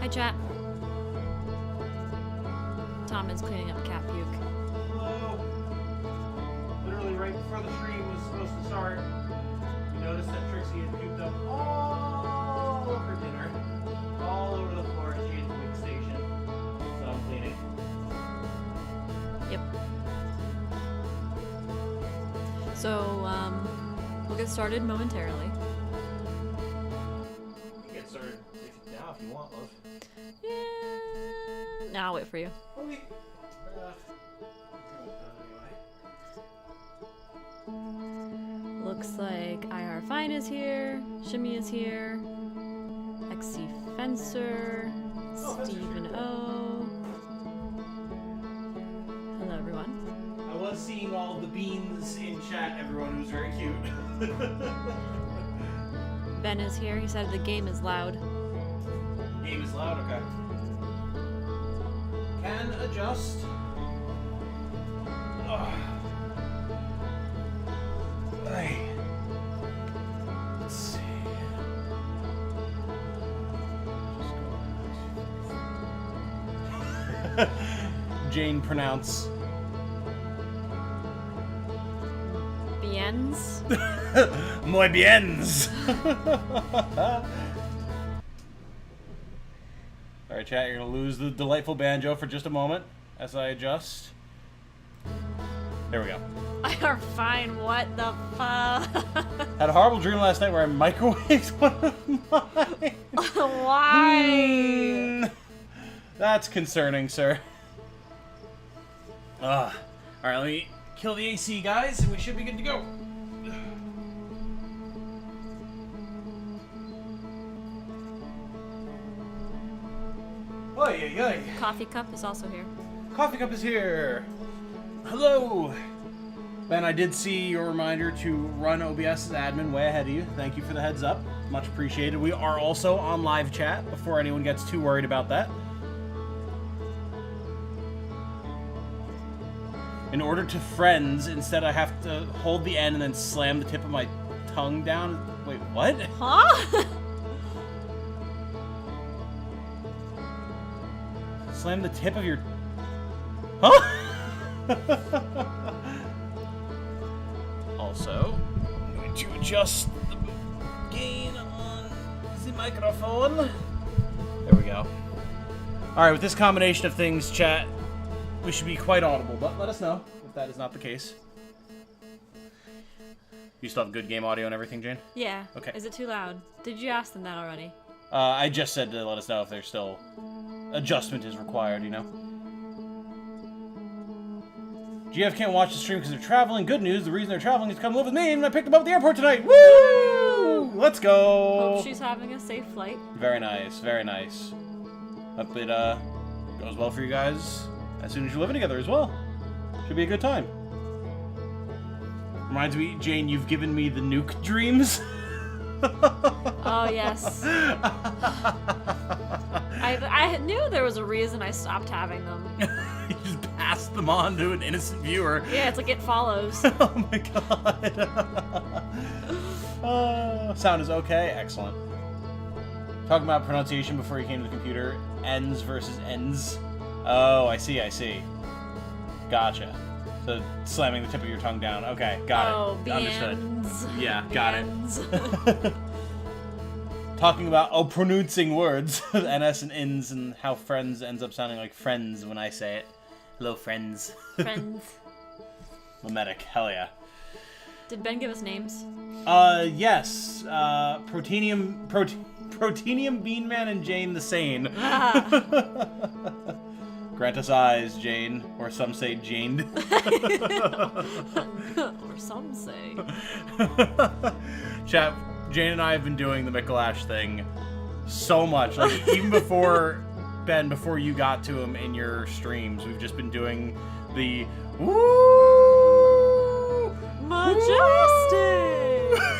Hi, chat. Tom is cleaning up cat puke. Hello. Literally right before the stream was supposed to start, we noticed that Trixie had puked up all over dinner, all over the floor at Jane's wig station. So I'm cleaning. Yep. So, we'll get started momentarily. You can get started now if you want, love. Yeah. Now I'll wait for you. Okay. Looks like IR Fine is here, Shimmy is here, XC Fencer, Stephen O. Hello, everyone. I was seeing all the beans in chat, everyone. It was very cute. Ben is here. He said the game is loud. Game is loud, okay. Can adjust. Ugh. Hey. Let's see. Jane pronounce. Biens. Muy biens. Alright, chat, you're gonna lose the delightful banjo for just a moment as I adjust. There we go. IR Fine, what the fuck? Had a horrible dream last night where I microwaved one of mine. Why? That's concerning, sir. Alright, let me kill the AC, guys, and we should be good to go. Oy, oy, oy. Coffee cup is also here. Coffee cup is here. Hello. Ben, I did see your reminder to run OBS as admin way ahead of you. Thank you for the heads up. Much appreciated. We are also on live chat before anyone gets too worried about that. In order to friends, instead I have to hold the N and then slam the tip of my tongue down. Wait, what? Huh? Slam the tip of your... Huh? Also, I'm going to adjust the gain on the microphone. There we go. Alright, with this combination of things, chat, we should be quite audible, but let us know if that is not the case. You still have good game audio and everything, Jane? Yeah. Okay. Is it too loud? Did you ask them that already? I just said to let us know if there's still adjustment is required, you know? GF can't watch the stream because they're traveling. Good news, the reason they're traveling is to come live with me, and I picked them up at the airport tonight. Woo! Let's go! Hope she's having a safe flight. Very nice, very nice. Hope it goes well for you guys as soon as you're living together as well. Should be a good time. Reminds me, Jane, you've given me the nuke dreams. Oh, yes. I knew there was a reason I stopped having them. You just passed them on to an innocent viewer. Yeah, it's like it follows. Oh my god. Sound is okay? Excellent. Talking about pronunciation before you came to the computer. Ends versus ends. Oh, I see, I see. Gotcha. So, slamming the tip of your tongue down. Okay, got it. Understood. Yeah, got it. Talking about, pronouncing words. NS and ins and how friends ends up sounding like friends when I say it. Hello, friends. Friends. Mimetic, hell yeah. Did Ben give us names? Yes. Protenium Beanman and Jane the Sane. Grant us eyes, Jane. Or some say Jane. Or some say. Chat, Jane and I have been doing the Mikolash thing so much. Like, even before, Ben, before you got to him in your streams, we've just been doing the woo! Majestic!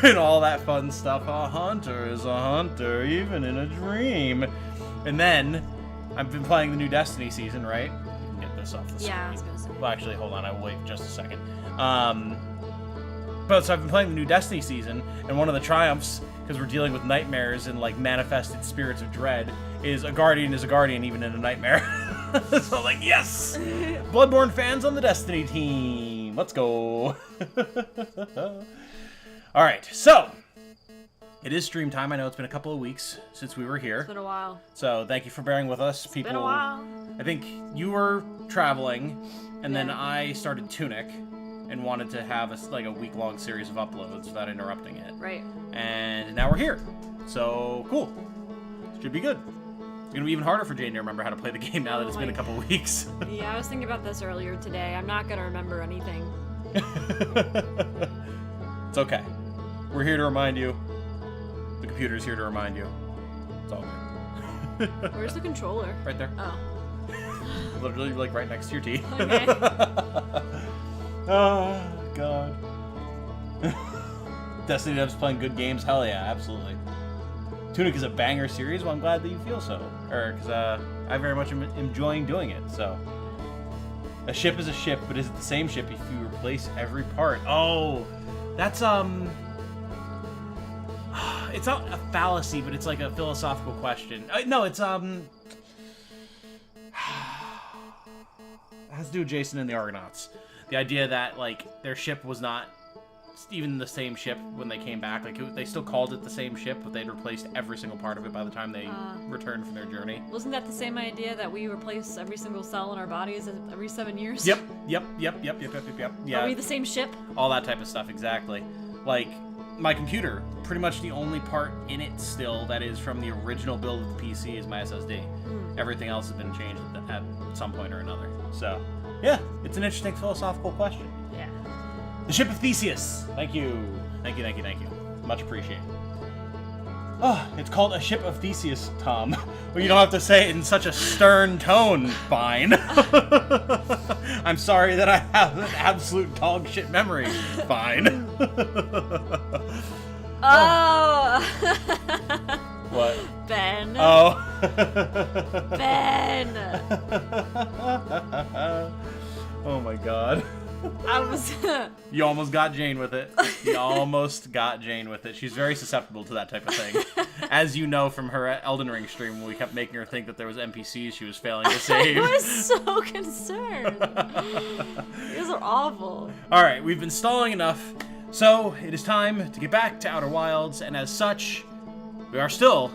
And all that fun stuff. A hunter is a hunter, even in a dream. And then, I've been playing the new Destiny season, right? You can get this off the screen. Yeah, I was gonna say. Well, actually, hold on. I will wait just a second. But so I've been playing the new Destiny season, and one of the triumphs because we're dealing with nightmares and like manifested spirits of dread, is a guardian even in a nightmare. So like, yes! Bloodborne fans on the Destiny team. Let's go. Alright, so it is stream time. I know it's been a couple of weeks since we were here. It's been a while. So thank you for bearing with us. It's been a while. I think you were traveling, and then I started Tunic and wanted to have a week-long series of uploads without interrupting it. Right. And now we're here. So, cool. Should be good. It's going to be even harder for Jane to remember how to play the game now that it's been a couple of weeks. Yeah, I was thinking about this earlier today. I'm not going to remember anything. It's okay. We're here to remind you. The computer's here to remind you. It's all good. Where's the controller? Right there. Oh. Literally, like, right next to your teeth. Okay. Oh, God. Destiny devs playing good games? Hell yeah, absolutely. Tunic is a banger series. Well, I'm glad that you feel so. Because I very much am enjoying doing it, so. A ship is a ship, but is it the same ship if you replace every part? Oh, that's, it's not a fallacy, but it's like a philosophical question. No, it's, it has to do with Jason and the Argonauts. The idea that, like, their ship was not even the same ship when they came back. Like, they still called it the same ship, but they'd replaced every single part of it by the time they returned from their journey. Wasn't that the same idea that we replace every single cell in our bodies every 7 years? Yep. Yeah. Are we the same ship? All that type of stuff, exactly. Like, my computer, pretty much the only part in it still that is from the original build of the PC is my SSD. Everything else has been changed at some point or another. So, yeah, it's an interesting philosophical question. Yeah. The Ship of Theseus. Thank you. Thank you. Much appreciated. Oh, it's called A Ship of Theseus, Tom. Well, you don't have to say it in such a stern tone, fine. I'm sorry that I have an absolute dog shit memory. Fine. Oh! What? Ben. Oh. Ben! Oh my god. I was... You almost got Jane with it. You almost got Jane with it. She's very susceptible to that type of thing. As you know from her Elden Ring stream, when we kept making her think that there was NPCs she was failing to save. I was so concerned. These are awful. Alright, we've been stalling enough. So, it is time to get back to Outer Wilds, and as such, we are still,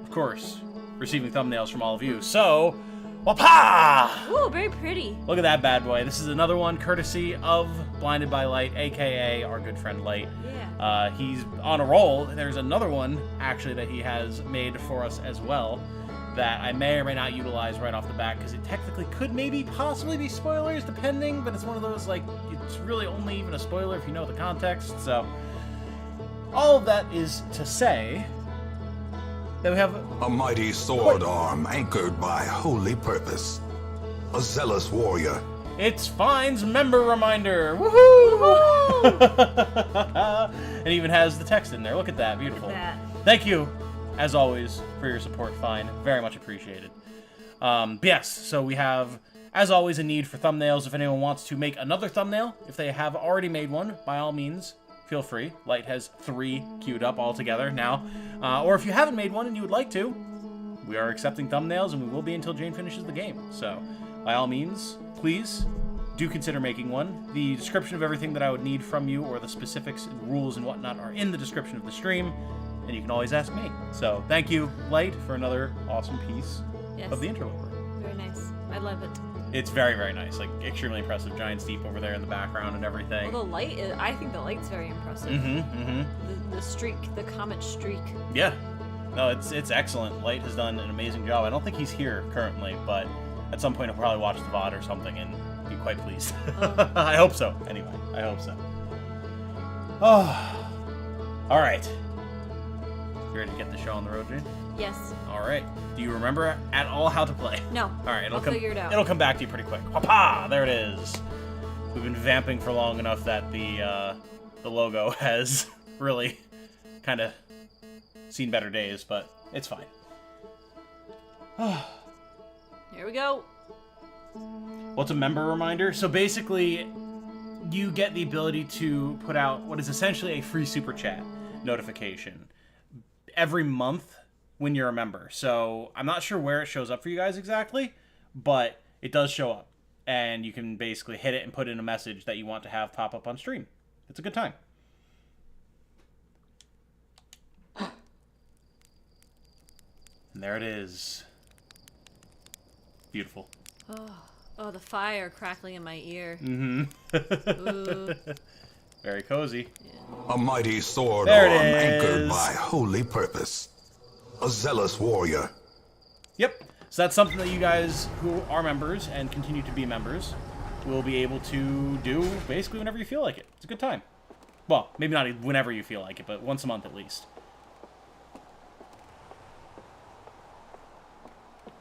of course, receiving thumbnails from all of you. So, wapa! Ooh, very pretty. Look at that bad boy. This is another one courtesy of Blinded by Light, aka our good friend Light. Yeah. He's on a roll. There's another one, actually, that he has made for us as well that I may or may not utilize right off the bat because it technically could possibly be spoilers depending, but it's one of those, like, it's really only even a spoiler if you know the context. So, all of that is to say that we have a mighty sword arm anchored by holy purpose. A zealous warrior. It's Fine's member reminder. Woohoo! It even has the text in there. Look at that. Beautiful. Look at that. Thank you, as always, for your support, Fine. Very much appreciated. But yes, so we have, as always, a need for thumbnails. If anyone wants to make another thumbnail, if they have already made one, by all means, feel free. Light has 3 queued up all together now. Or if you haven't made one and you would like to, we are accepting thumbnails, and we will be until Jane finishes the game. So, by all means, please do consider making one. The description of everything that I would need from you, or the specifics and rules and whatnot, are in the description of the stream, and you can always ask me. So, thank you, Light, for another awesome piece of the Interloper. Very nice. I love it. It's very, very nice. Like, extremely impressive. Giant steep over there in the background and everything. Well, the light, I think the light's very impressive. The streak, the comet streak. Yeah. No, it's excellent. Light has done an amazing job. I don't think he's here currently, but at some point he'll probably watch the VOD or something and be quite pleased. Oh. I hope so. Anyway, I hope so. Oh. All right. You ready to get the show on the road, Jane? Yes. All right. Do you remember at all how to play? No. All right. I'll figure it out. It'll come back to you pretty quick. Papa! There it is. We've been vamping for long enough that the logo has really kind of seen better days, but it's fine. Here we go. What's a member reminder? So basically, you get the ability to put out what is essentially a free super chat notification every month when you're a member. So I'm not sure where it shows up for you guys exactly, but it does show up. And you can basically hit it and put in a message that you want to have pop up on stream. It's a good time. And there it is. Beautiful. Oh, the fire crackling in my ear. Mm-hmm. Ooh. Very cozy. A mighty sword There arm it anchored is. by holy purpose. A zealous warrior. Yep. So that's something that you guys who are members and continue to be members will be able to do basically whenever you feel like it. It's a good time. Well, maybe not whenever you feel like it, but once a month at least.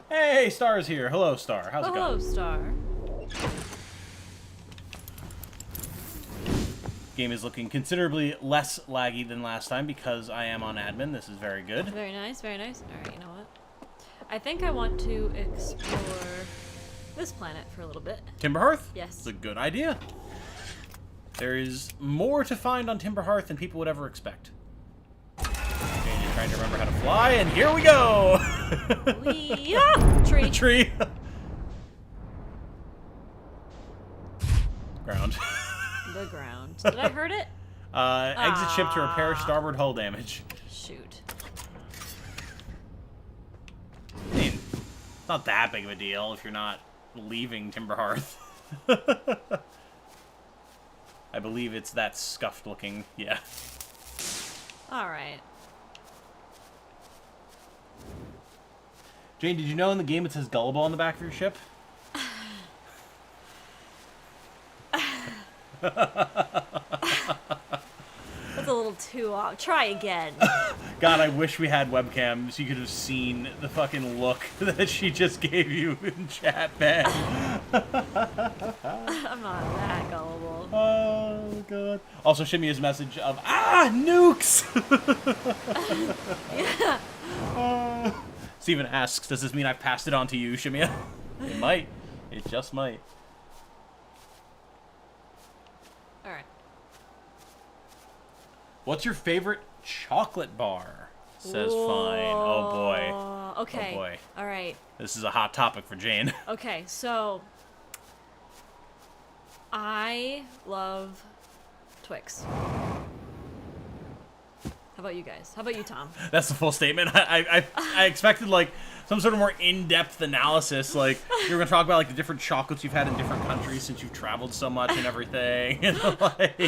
Hey, Star is here. Hello, Star. How's it Hello, going? Star. Game is looking considerably less laggy than last time because I am on admin. This is very good. Very nice, very nice. Alright, you know what? I think I want to explore this planet for a little bit. Timberhearth? Yes. It's a good idea. There is more to find on Timberhearth than people would ever expect. Okay, trying to remember how to fly, and here we go! Yeah! Tree. Tree. Ground. The ground. Did I hurt it? Exit ship to repair starboard hull damage. Shoot. I mean, it's not that big of a deal if you're not leaving Timberhearth. I believe it's that scuffed looking, yeah. Alright. Jane, did you know in the game it says gullible on the back of your ship? That's a little too off. Try again. God, I wish we had webcams. You could have seen the fucking look that she just gave you in chat, man. I'm not that gullible. Oh, God. Also, Shimia's message of, nukes! Yeah. Steven asks, does this mean I've passed it on to you, Shimia? It might. It just might. Alright. What's your favorite chocolate bar? Says fine. Oh, boy. Okay. Oh, boy. Alright. This is a hot topic for Jane. Okay, so I love Twix. How about you guys? How about you, Tom? That's the full statement. I expected, like, some sort of more in-depth analysis. Like, you're going to talk about, like, the different chocolates you've had in different countries since you've traveled so much and everything. Like,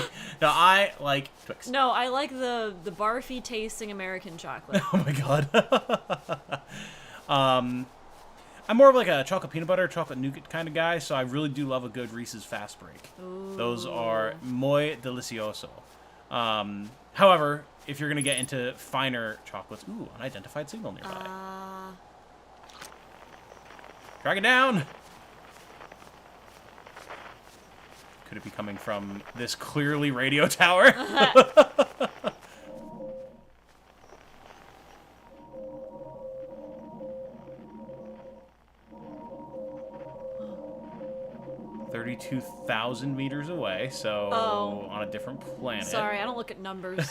no, I like Twix. No, I like the barfy tasting American chocolate. Oh, my God. I'm more of, like, a chocolate peanut butter, chocolate nougat kind of guy, so I really do love a good Reese's Fast Break. Ooh. Those are muy delicioso. However, if you're going to get into finer chocolates... Ooh, unidentified signal nearby. Drag it down! Could it be coming from this clearly radio tower? $32,000 meters away, so on a different planet. Sorry, I don't look at numbers.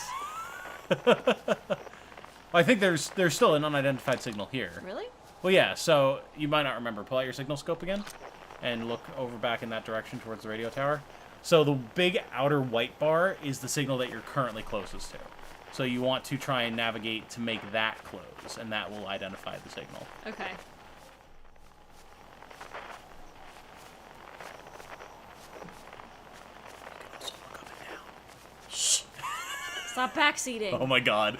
I think there's still an unidentified signal here. Really? Well, yeah, so you might not remember. Pull out your signal scope again and look over back in that direction towards the radio tower. So the big outer white bar is the signal that you're currently closest to. So you want to try and navigate to make that close, and that will identify the signal. Okay. Shh. Stop backseating. Oh my God.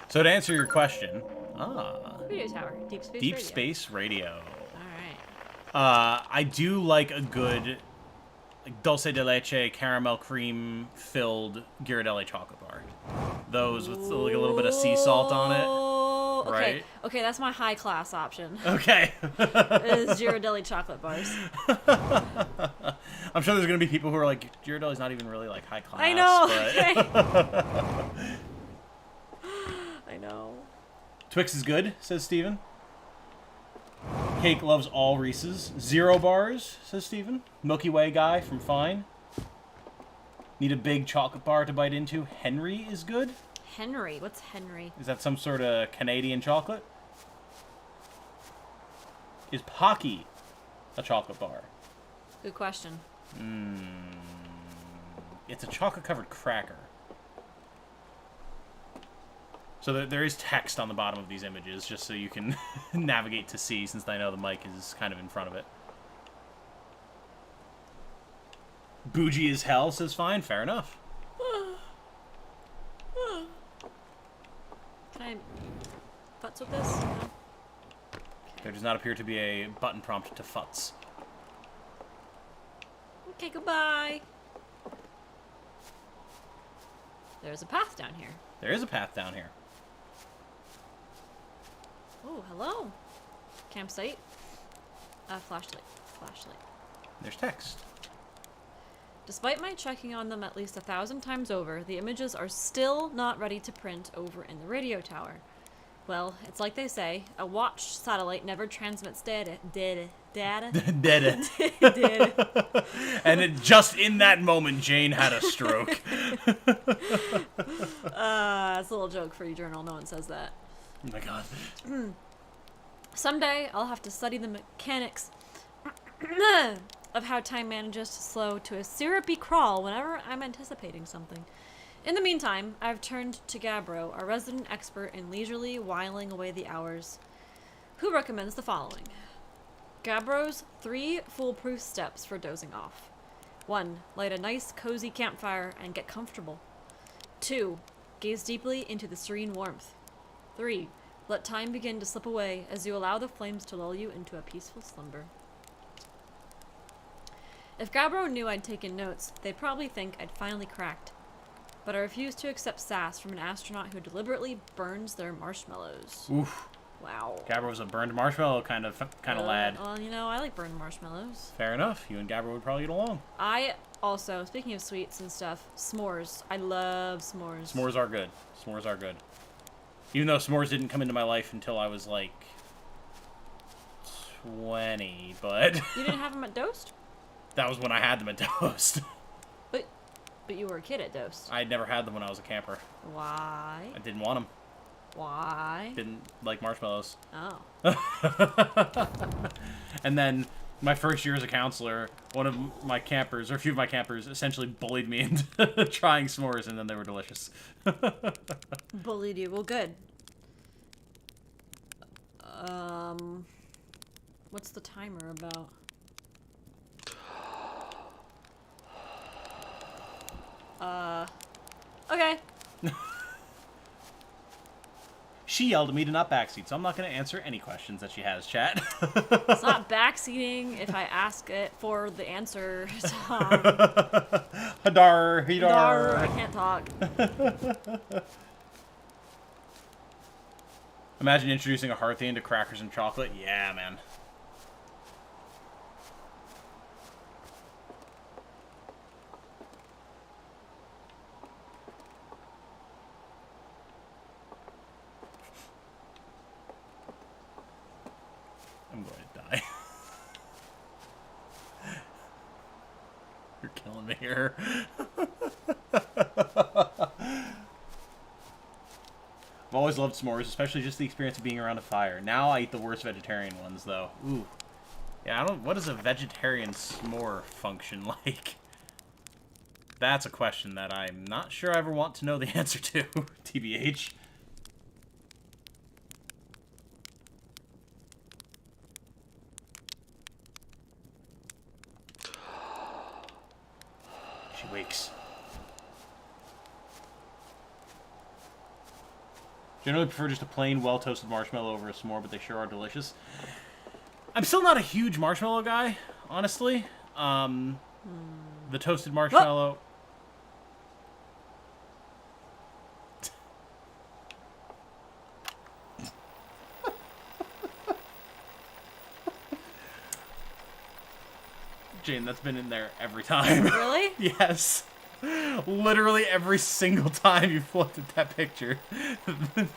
So to answer your question, Radio tower. Deep space Deep radio. Space Radio. Alright. I do like a good dulce de leche caramel cream filled Ghirardelli chocolate bar. Those with like a little bit of sea salt on it. Oh, okay. Right? Okay, that's my high class option. Okay. Is Ghirardelli chocolate bars. I'm sure there's gonna be people who are like, Ghirardelli's not even really like high class. I know. But... Okay. I know. Twix is good, says Steven. Cake loves all Reese's. 0 bars, says Steven. Milky Way guy from Fine. Need a big chocolate bar to bite into. Henry is good. Henry? What's Henry? Is that some sort of Canadian chocolate? Is Pocky a chocolate bar? Good question. It's a chocolate-covered cracker. So there is text on the bottom of these images, just so you can navigate to see, since I know the mic is kind of in front of it. Bougie as hell, says Fine. Fair enough. Can I futz with this? No? There does not appear to be a button prompt to futz. Okay, goodbye. There's a path down here. There is a path down here. Oh, hello. Campsite. Flashlight. Flashlight. There's text. Despite my checking on them at least 1,000 times over, the images are still not ready to print over in the radio tower. Well, it's like they say, a watch satellite never transmits data. Data. And just in that moment, Jane had a stroke. It's a little joke for you, journal. No one says that. Oh my god. Someday, I'll have to study the mechanics of how time manages to slow to a syrupy crawl whenever I'm anticipating something. In the meantime, I've turned to Gabbro, our resident expert in leisurely whiling away the hours, who recommends the following. Gabbro's 3 foolproof steps for dozing off. 1. Light a nice, cozy campfire and get comfortable. 2. Gaze deeply into the serene warmth. 3. Let time begin to slip away as you allow the flames to lull you into a peaceful slumber. If Gabbro knew I'd taken notes, they'd probably think I'd finally cracked. But I refuse to accept sass from an astronaut who deliberately burns their marshmallows. Oof. Wow. Gabbro was a burned marshmallow kind of lad. Well, you know, I like burned marshmallows. Fair enough. You and Gabbro would probably get along. I also, speaking of sweets and stuff, s'mores. I love s'mores. S'mores are good. S'mores are good. Even though s'mores didn't come into my life until I was like 20, but You didn't have them at Dost? that was when I had them at Toast. But you were a kid at Dost. I had never had them when I was a camper. Why? I didn't want them. Why? Didn't like marshmallows. Oh. And then my first year as a counselor, one of my campers, or a few of my campers, essentially bullied me into trying s'mores, and then they were delicious. Bullied you. Well, good. What's the timer about? Okay. She yelled at me to not backseat, so I'm not going to answer any questions that she has, chat. It's not backseating if I ask it for the answer. Hadar, Dar, I can't talk. Imagine introducing a Hearthian to crackers and chocolate. Yeah, man. I'm going to die. You're killing me here. I've always loved s'mores, especially just the experience of being around a fire. Now I eat the worst vegetarian ones, though. Ooh. Yeah, what does a vegetarian s'more function like? That's a question that I'm not sure I ever want to know the answer to, TBH. She wakes. Generally prefer just a plain, well-toasted marshmallow over a s'more, but they sure are delicious. I'm still not a huge marshmallow guy, honestly. The toasted marshmallow... Jane, that's been in there every time. Really? Yes. Literally every single time you looked at that picture,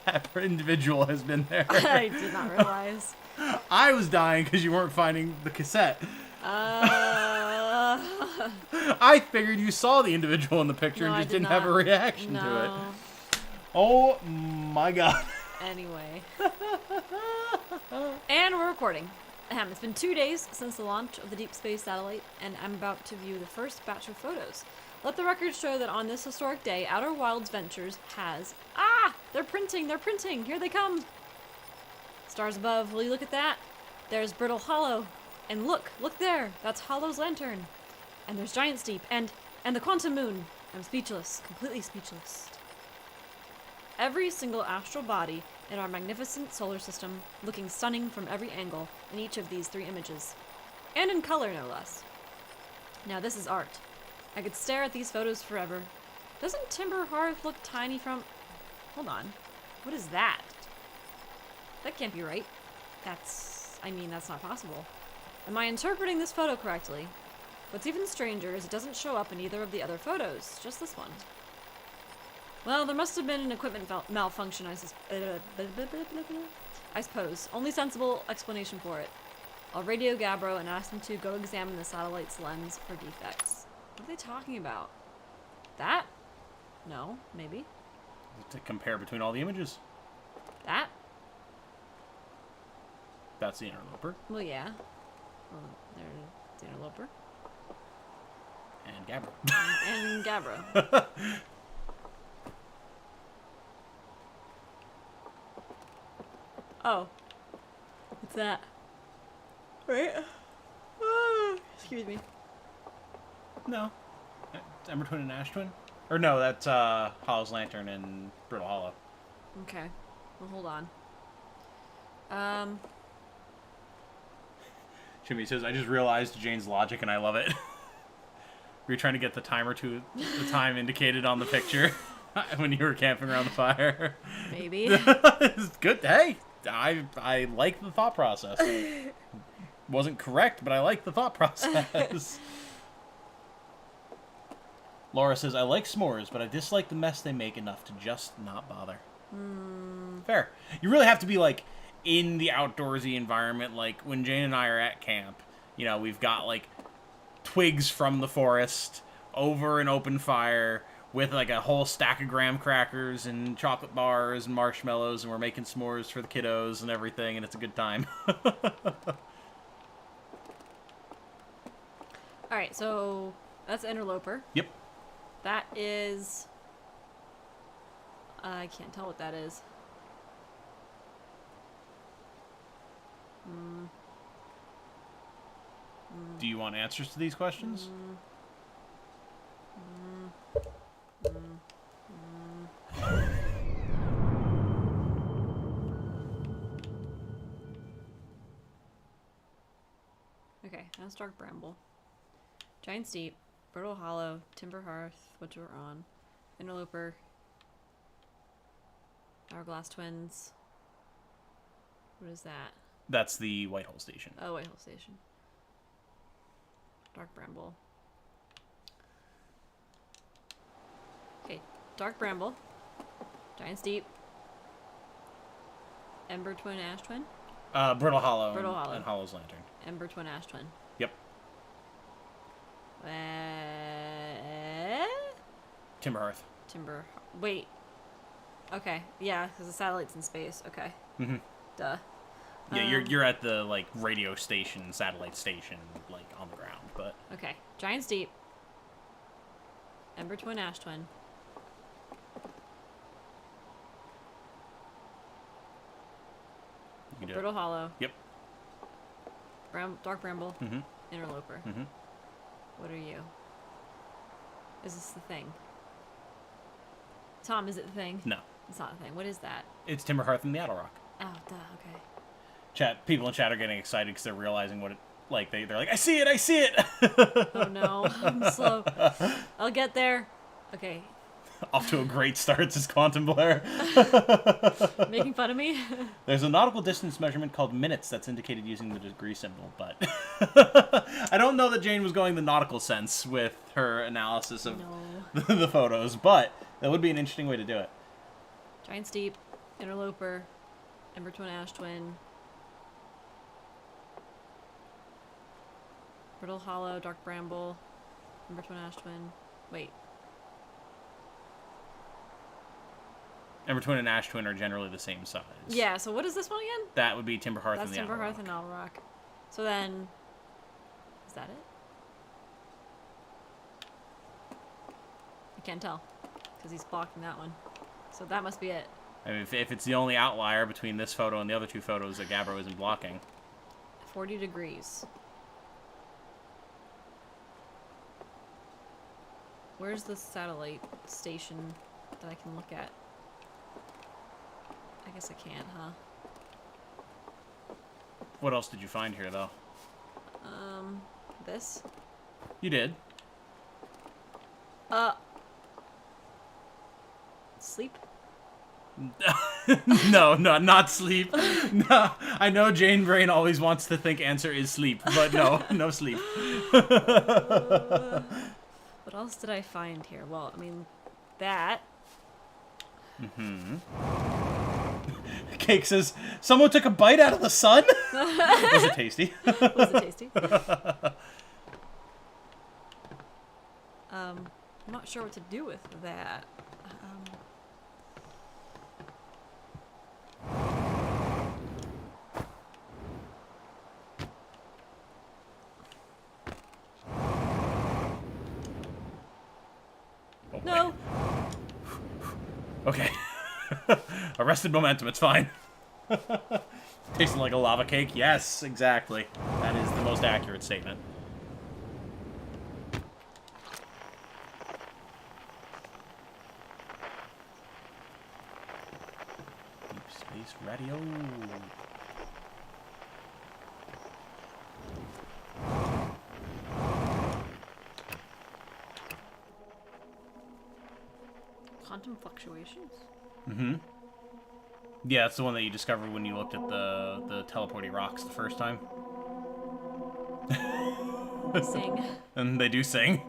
that individual has been there. I did not realize. I was dying because you weren't finding the cassette. I figured you saw the individual in the picture No, and I just did didn't have a not. reaction to it. No. Oh my god. Anyway. And we're recording. It's been 2 days since the launch of the Deep Space Satellite, and I'm about to view the first batch of photos. Let the record show that on this historic day, Outer Wilds Ventures has... They're printing! Here they come! Stars above, will you look at that? There's Brittle Hollow. And look there! That's Hollow's lantern. And there's Giant Steep, and the Quantum Moon. I'm speechless, completely speechless. Every single astral body in our magnificent solar system, looking stunning from every angle in each of these 3 images. And in color, no less. Now this is art. I could stare at these photos forever. Doesn't Timber Hearth look tiny from... Hold on. What is that? That can't be right. That's not possible. Am I interpreting this photo correctly? What's even stranger is it doesn't show up in either of the other photos, just this one. Well, there must have been an equipment malfunction, I suppose. Only sensible explanation for it. I'll radio Gabbro and ask him to go examine the satellite's lens for defects. What are they talking about? That? No, maybe. To compare between all the images. That? That's the interloper. Well, yeah. Well, there's the interloper. And Gabbro. And Gabbro. Oh. What's that? Right? Excuse me. No. It's Ember Twin and Ash Twin? Or no, that's Hollow's Lantern and Brittle Hollow. Okay. Well, hold on. Jimmy says, I just realized Jane's logic and I love it. Were you trying to get the timer to the time indicated on the picture when you were camping around the fire? Maybe. It's good. Hey, I like the thought process. Wasn't correct, but I like the thought process. Laura says, I like s'mores, but I dislike the mess they make enough to just not bother. Fair. You really have to be, like, in the outdoorsy environment. Like, when Jane and I are at camp, you know, we've got, like, twigs from the forest over an open fire with, like, a whole stack of graham crackers and chocolate bars and marshmallows, and we're making s'mores for the kiddos and everything, and it's a good time. Alright, so that's interloper. Yep. That is... I can't tell what that is. Do you want answers to these questions? Okay, that's Dark Bramble. Giant Steep, Brittle Hollow, Timber Hearth, which we're on, Interloper, Hourglass Twins. What is that? That's the Whitehole Station. Oh, Whitehole Station. Dark Bramble. Okay, Dark Bramble, Giant Steep, Ember Twin, Ash Twin, Brittle Hollow, Brittle Hollow. and Hollow's Lantern. Ember Twin, Ash Twin. Yep. Timber Hearth. Timber. Wait. Okay. Yeah, because the satellite's in space. Okay. Mm-hmm. Duh. Yeah, you're at the, like, radio station, satellite station, like, on the ground, but... Okay. Giant Steep. Ember Twin, Ash Twin. You can do Brittle it. Hollow. Yep. Dark Bramble. Mm-hmm. Interloper. Mm-hmm. What are you? Is this the thing? Tom, is it the thing? No. It's not the thing. What is that? It's Timber Hearth and the Outer Rock. Oh, duh. Okay. People in chat are getting excited because they're realizing what it... Like, they're like, I see it! I see it! Oh, no. I'm slow. I'll get there. Okay. Off to a great start, says Quantum Blair. Making fun of me? There's a nautical distance measurement called minutes that's indicated using the degree symbol, but... I don't know that Jane was going the nautical sense with her analysis of the photos, but that would be an interesting way to do it. Giant Steep, Interloper, Ember Twin, Ash Twin, Brittle Hollow, Dark Bramble, Ember Twin, Ash Twin. Wait. Ember Twin and Ash Twin are generally the same size. Yeah, so what is this one again? That would be Timber Hearth That's and the Timber Owl Hearth Rock. and Owl Rock. So then, is that it? I can't tell, because he's blocking that one. So that must be it. I mean, if it's the only outlier between this photo and the other two photos that Gabbro isn't blocking. 40 degrees. Where's the satellite station that I can look at? I guess I can't, huh? What else did you find here, though? This? You did. Sleep? No, not sleep. No, I know Jane Brain always wants to think answer is sleep, but no, no sleep. What else did I find here? Well, I mean, that. Cake says, someone took a bite out of the sun? Was it tasty? Was it tasty? I'm not sure what to do with that. Oh, No. Okay. Arrested momentum, it's fine. Tasting like a lava cake? Yes, exactly. That is the most accurate statement. Deep Space Radio. Quantum fluctuations? Yeah, it's the one that you discovered when you looked at the teleporty rocks the first time. Sing. And they do sing.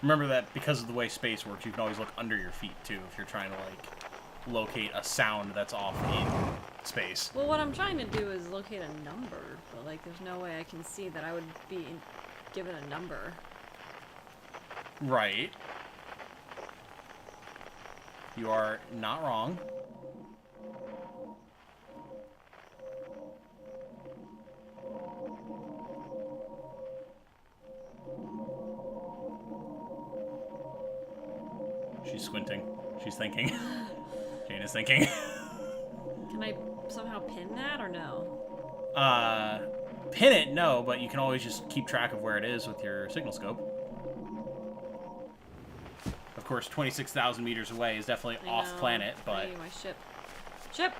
Remember that because of the way space works, you can always look under your feet, too, if you're trying to, like, locate a sound that's off in space. Well, what I'm trying to do is locate a number, but, like, there's no way I can see that I would be given a number. Right. You are not wrong. She's squinting. She's thinking. Jane is thinking. Can I somehow pin that or no? Pin it, no, but you can always just keep track of where it is with your signal scope. Of course, 26,000 meters away is definitely off planet, but... Hey, my ship. Ship!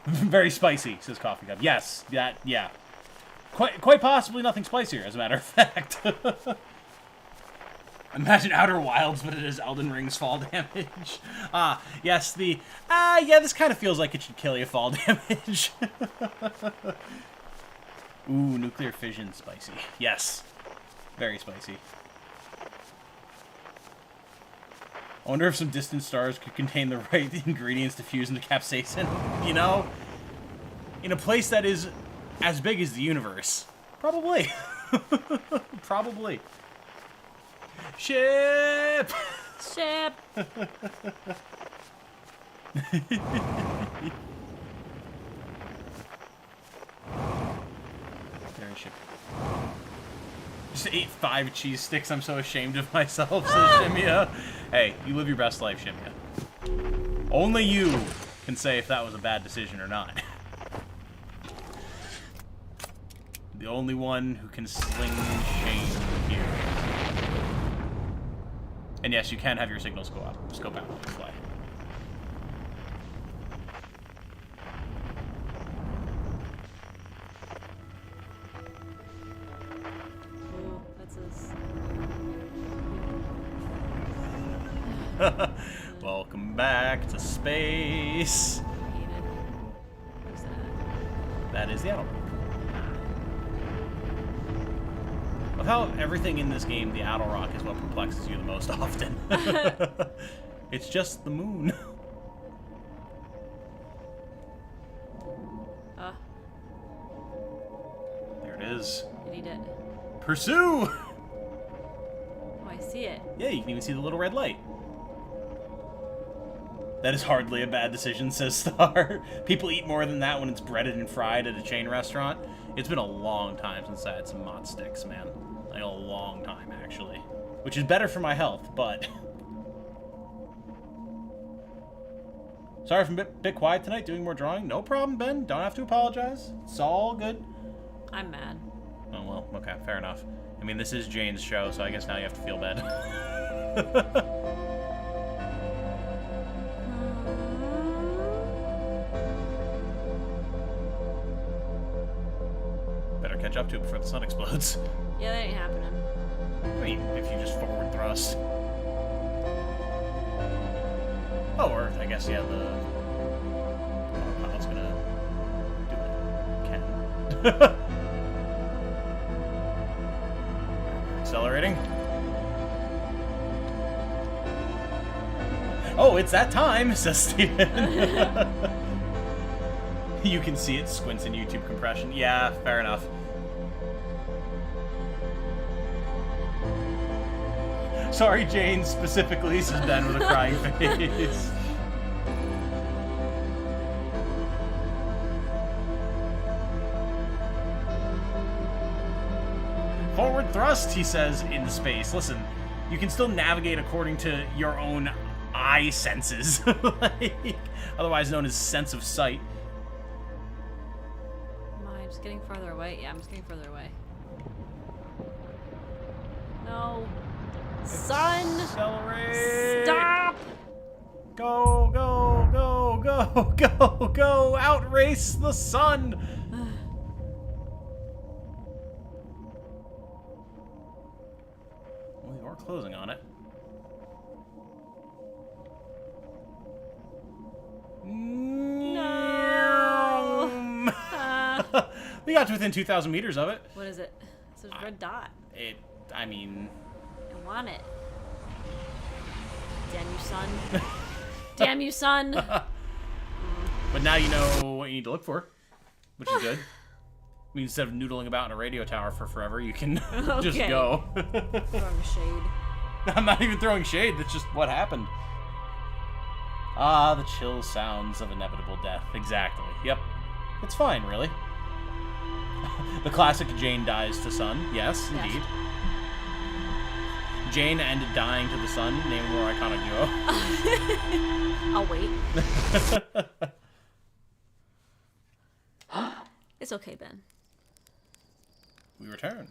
Very spicy, says Coffee Cup. Yes, yeah. Quite possibly nothing spicier, as a matter of fact. Imagine Outer Wilds, but it is Elden Ring's fall damage. Yes, yeah, this kind of feels like it should kill you fall damage. Ooh, nuclear fission, spicy. Yes, very spicy. I wonder if some distant stars could contain the right ingredients to fuse into capsaicin. You know? In a place that is as big as the universe. Probably. Probably. Ship! Ship! Very ship. Just ate 5 cheese sticks. I'm so ashamed of myself, says Shimia. Hey, you live your best life, Shimia. Only you can say if that was a bad decision or not. The only one who can sling shame here. And yes, you can have your signal scope out when you fly. Ooh, that's his. Welcome back to space. I hate it. What's that? That is the Outer Rock. With how everything in this game, the Outer Rock is what perplexes you the most often. It's just the moon. There it is. And he did. Pursue! Oh, I see it. Yeah, you can even see the little red light. That is hardly a bad decision, says Star. People eat more than that when it's breaded and fried at a chain restaurant. It's been a long time since I had some mott sticks, man. Like a long time, actually. Which is better for my health, but... Sorry if I'm a bit quiet tonight, doing more drawing. No problem, Ben. Don't have to apologize. It's all good. I'm mad. Oh, well, okay, fair enough. I mean, this is Jane's show, so I guess now you have to feel bad. Better catch up to it before the sun explodes. Yeah, that ain't happening. I mean, if you just forward thrust. Oh, or I guess, yeah, the pilot's gonna do what it can. Accelerating. Oh, it's that time, says Steven. You can see it squints in YouTube compression. Yeah, fair enough. Sorry, Jane, specifically, says Ben with a crying face. Forward thrust, he says, into space. Listen, you can still navigate according to your own eye senses, like, otherwise known as sense of sight. Am I just getting farther away? Yeah, I'm just getting further away. No. Sun! Accelerate! Stop! Go, go, go, go, go, go! Outrace the sun! We are closing on it. No! We got to within 2,000 meters of it. What is it? It's a red dot. I mean... I want it. Damn you, son. Damn you, son. But now you know what you need to look for, which is good. I mean, instead of noodling about in a radio tower for forever, you can just Okay. go. Throwing shade. I'm not even throwing shade, that's just what happened. Ah, the chill sounds of inevitable death. Exactly. Yep. It's fine, really. The classic Jane dies to sun. Yes, Yes. indeed. Jane ended dying to the sun. Name a more iconic duo. I'll wait. It's okay, Ben. We return.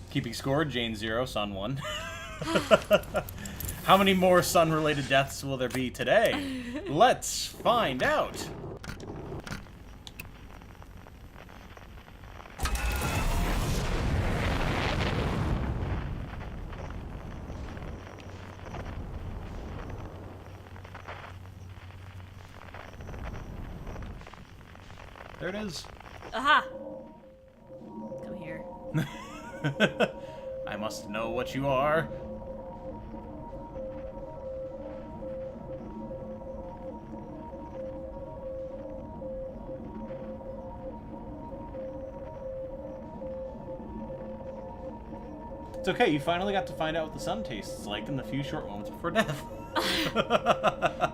Keeping score, Jane 0, Sun 1. How many more sun-related deaths will there be today? Let's find out. There it is. Aha! Come here. I must know what you are. It's okay, you finally got to find out what the sun tastes like in the few short moments before death.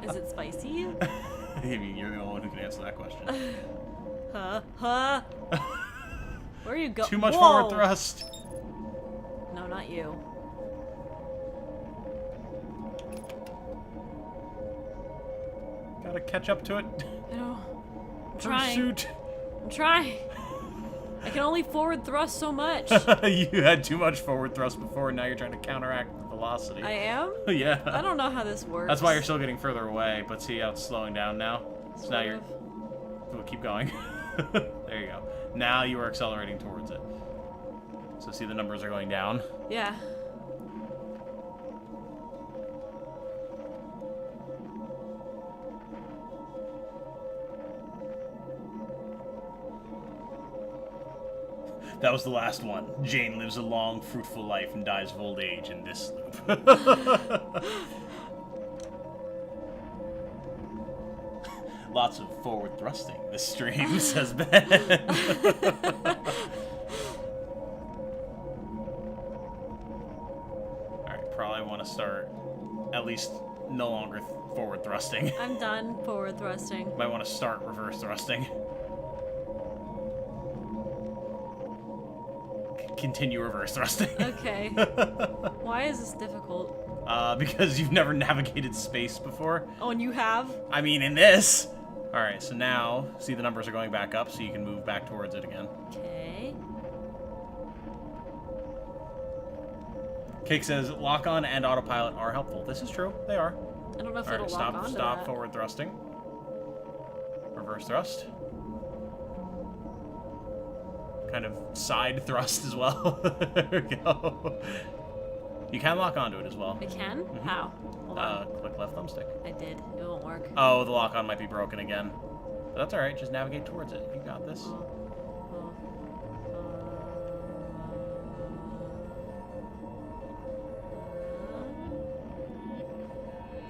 Is it spicy? I mean, you're the only one who can answer that question. Huh? Where are you going? Too much forward thrust. No. not you. Gotta catch up to it. I know. I'm trying. Pursuit. I'm trying. I can only forward thrust so much. You had too much forward thrust before, and now you're trying to counteract the velocity. I am? Yeah. I don't know how this works. That's why you're still getting further away, but see how it's slowing down now? So now Sort you're... of. We'll keep going. There you go. Now you are accelerating towards it. So see the numbers are going down? Yeah. That was the last one. Jane lives a long, fruitful life and dies of old age in this loop. Lots of forward thrusting this stream, says Ben. Alright, probably want to start at least no longer forward thrusting. I'm done forward thrusting. Might want to start reverse thrusting. Continue reverse thrusting. Okay. Why is this difficult? Because you've never navigated space before. Oh, and you have? I mean, in this. Alright, so now, see the numbers are going back up, so you can move back towards it again. Okay. Cake says, lock-on and autopilot are helpful. This is true. They are. I don't know if Alright, it'll lock onto stop that. forward thrusting. Reverse thrust. Kind of side thrust as well. There we go. You can lock onto it as well. I can? How? Hold on. Click left thumbstick. I did. It won't work. Oh, the lock-on might be broken again. But that's alright, just navigate towards it. You got this.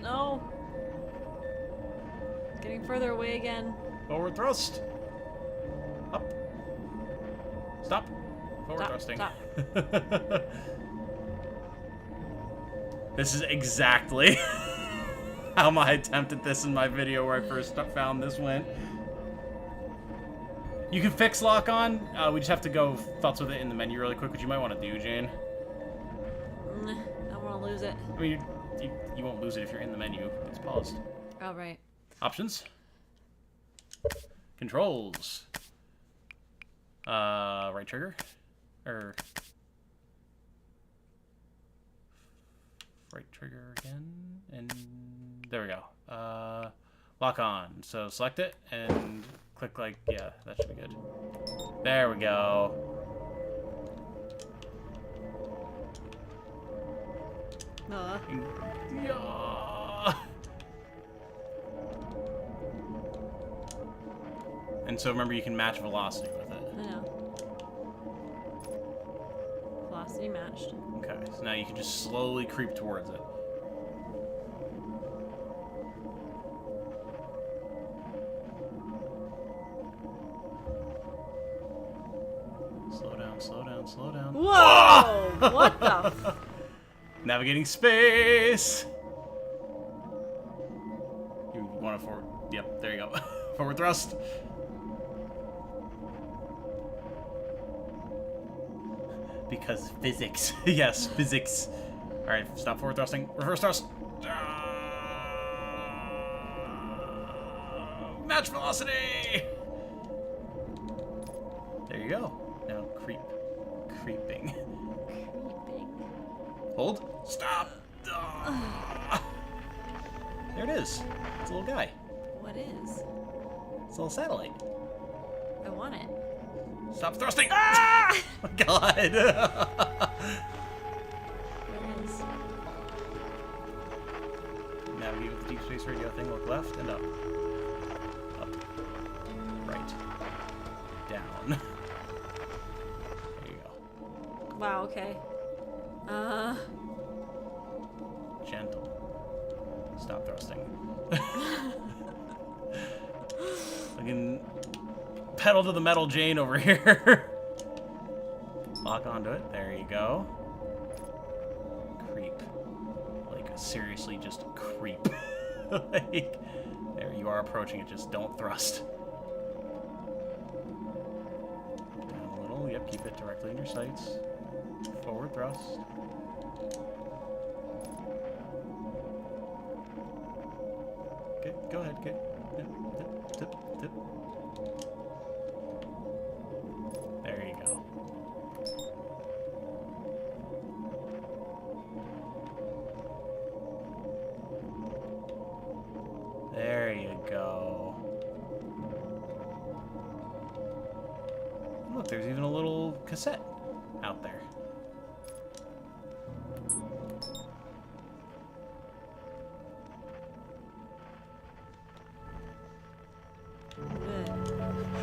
No. Getting further away again. Forward thrust. Up. Stop. Forward Stop, thrusting. stop. This is exactly how my attempt at this in my video where I first found this went. You can fix lock-on. We just have to go thoughts with it in the menu really quick, which you might want to do, Jane. I don't want to lose it. I mean, you won't lose it if you're in the menu. It's paused. Oh, right. Options. Controls. Right trigger. Or... right trigger again. And there we go. Lock on. So select it and click like, yeah, that should be good. There we go. Yeah. And so remember, you can match velocity with it. I know. Velocity matched. Okay, so now you can just slowly creep towards it. Slow down, slow down, slow down. Whoa! What the? Navigating space! You want to forward... Yep, there you go. Forward thrust. Because physics. Yes, physics. Alright, stop forward thrusting. Reverse thrust. Match velocity! There you go. Now creep. Creeping. Hold. Stop! There it is. It's a little guy. What is? It's a little satellite. I want it. Stop thrusting! Ah! Oh, God! Where is? Navigate with the deep space radio thing. Look left and up. Up. Right. Down. There you go. Wow, okay. Gentle. Stop thrusting. Fucking pedal to the metal Jane over here. Lock onto it. There you go. Creep. Like, seriously, just creep. Like, there you are approaching it. Just don't thrust. Down a little. Yep, keep it directly in your sights. Forward thrust. Okay, go ahead, okay. Tip, tip, tip, tip. There you go. There you go. Look, there's even a little cassette out there.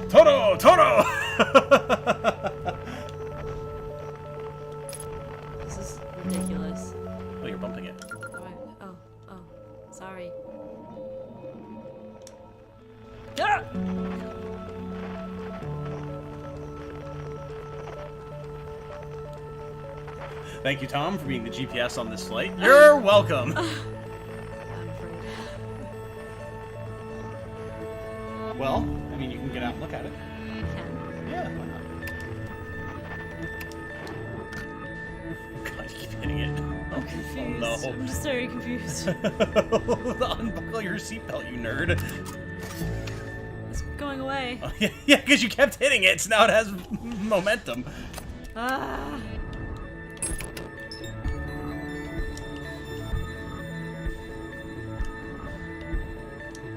Toro! Toro! This is ridiculous. Oh, you're bumping it. Oh, sorry. Ah! Thank you, Tom, for being the GPS on this flight. You're welcome! I'm afraid. Well, I mean, you can get out and look at it. You can. Yeah, why not? God, you keep hitting it. I'm confused. Oh, I'm just very confused. no. Unbuckle your seatbelt, you nerd. It's going away. Oh, yeah, because you kept hitting it, so now it has momentum. Ah.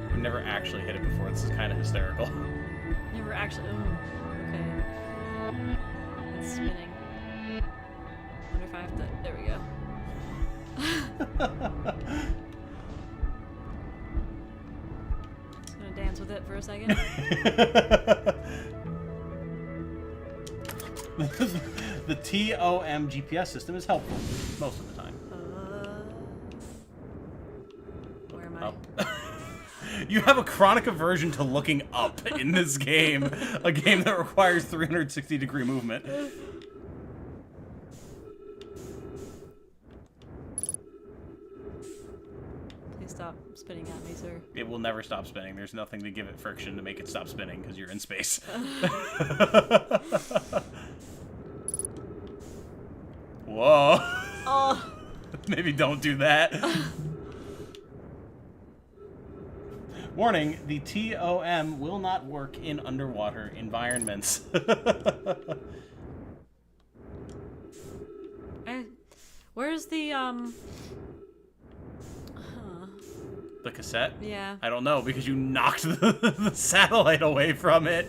I've never actually hit it before. This is kind of hysterical. Never actually. Oh, okay. It's spinning. Wonder if I have to. There we go. Just gonna dance with it for a second. The TOM GPS system is helpful most of the time. Where am I? Up. You have a chronic aversion to looking up in this game, a game that requires 360-degree movement. Please stop spinning at me, sir. It will never stop spinning. There's nothing to give it friction to make it stop spinning because you're in space. Whoa. Oh. Maybe don't do that. Warning, the TOM will not work in underwater environments. Where's the, The cassette? Yeah. I don't know, because you knocked the satellite away from it.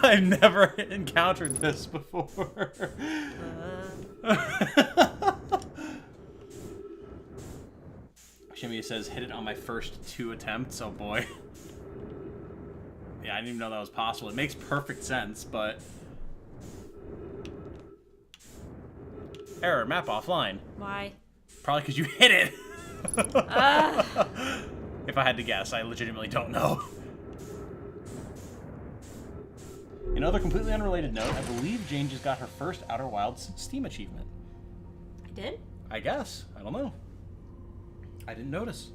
I've never encountered this before. Shimmy says, hit it on my first 2 attempts. Oh boy. Yeah, I didn't even know that was possible. It makes perfect sense, but... Error, map offline. Why? Probably because you hit it. If I had to guess, I legitimately don't know. Another completely unrelated note, I believe Jane just got her first Outer Wilds Steam achievement. I did? I guess. I don't know. I didn't notice.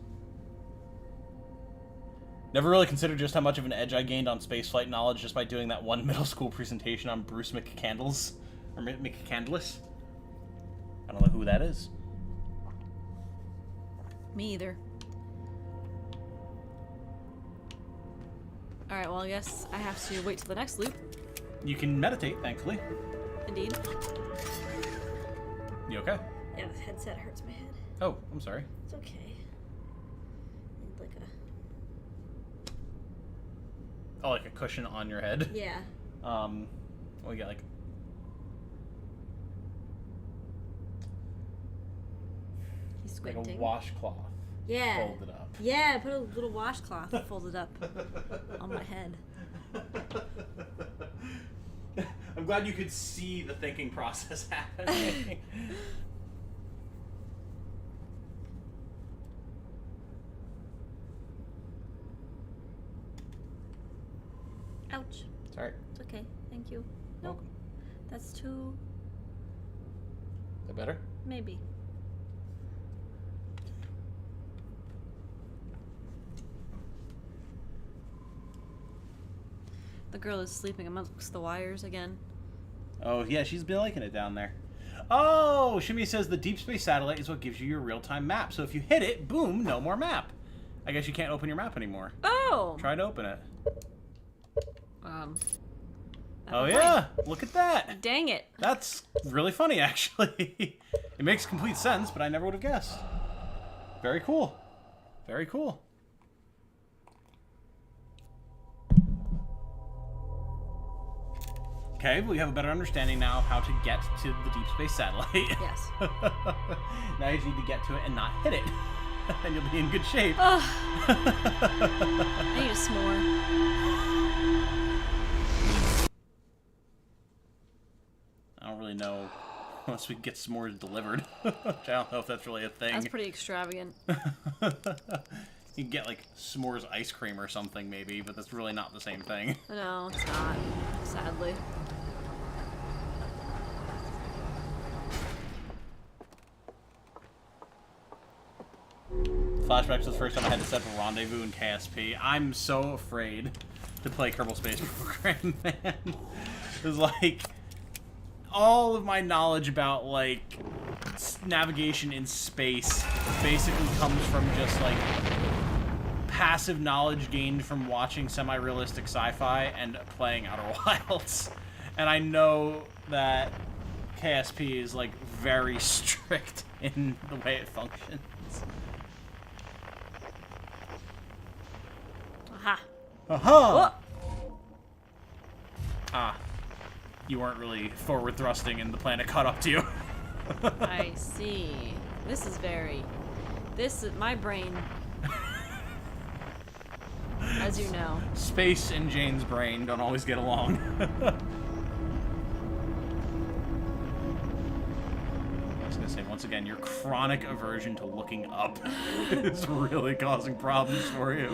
Never really considered just how much of an edge I gained on spaceflight knowledge just by doing that one middle school presentation on Bruce McCandless. Or McCandless? I don't know who that is. Me either. Alright, well, I guess I have to wait till the next loop. You can meditate, thankfully. Indeed. You okay? Yeah, the headset hurts my head. Oh, I'm sorry. It's okay. Need like a... Oh, like a cushion on your head? Yeah. Well, you got like... He's like squinting. a washcloth. Yeah. Folded up. Yeah, put a little washcloth folded up on my head. I'm glad you could see the thinking process happening. Ouch. Sorry. It's okay. Thank you. Nope. Welcome. That's too... Is that better? maybe. The girl is sleeping amongst the wires again. Oh, yeah, she's been liking it down there. Oh, Shimmy says the deep space satellite is what gives you your real-time map. So if you hit it, boom, no more map. I guess you can't open your map anymore. Oh! Try to open it. Oh, Okay. yeah, look at that. Dang it. That's really funny, actually. It makes complete sense, but I never would have guessed. Very cool. Very cool. Okay, we have a better understanding now of how to get to the deep space satellite. Yes. Now you just need to get to it and not hit it. And you'll be in good shape. Ugh. I need a s'more. I don't really know unless we get s'mores delivered. Which I don't know if that's really a thing. That's pretty extravagant. You can get like s'mores ice cream or something maybe, but that's really not the same thing. No, it's not. Sadly. Flashback to the first time I had to set up a rendezvous in KSP. I'm so afraid to play Kerbal Space Program, man. It was like all of my knowledge about like navigation in space basically comes from just like passive knowledge gained from watching semi-realistic sci-fi and playing Outer Wilds. And I know that KSP is like very strict in the way it functions. Aha. Aha! Ah. You weren't really forward thrusting and the planet caught up to you. I see. This is my brain. As you know. Space and Jane's brain don't always get along. I was gonna say, once again, your chronic aversion to looking up is really causing problems for you.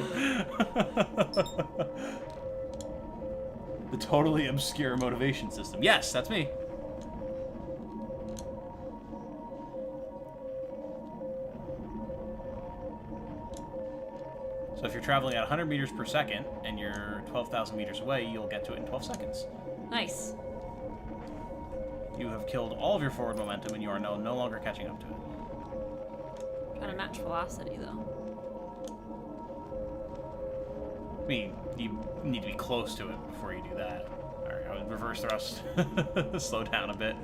The totally obscure motivation system. Yes, that's me. So if you're traveling at 100 meters per second and you're 12,000 meters away, you'll get to it in 12 seconds. Nice. You have killed all of your forward momentum and you are no longer catching up to it. Trying to match velocity, though. I mean, you need to be close to it before you do that. Alright, I would reverse thrust. Slow down a bit.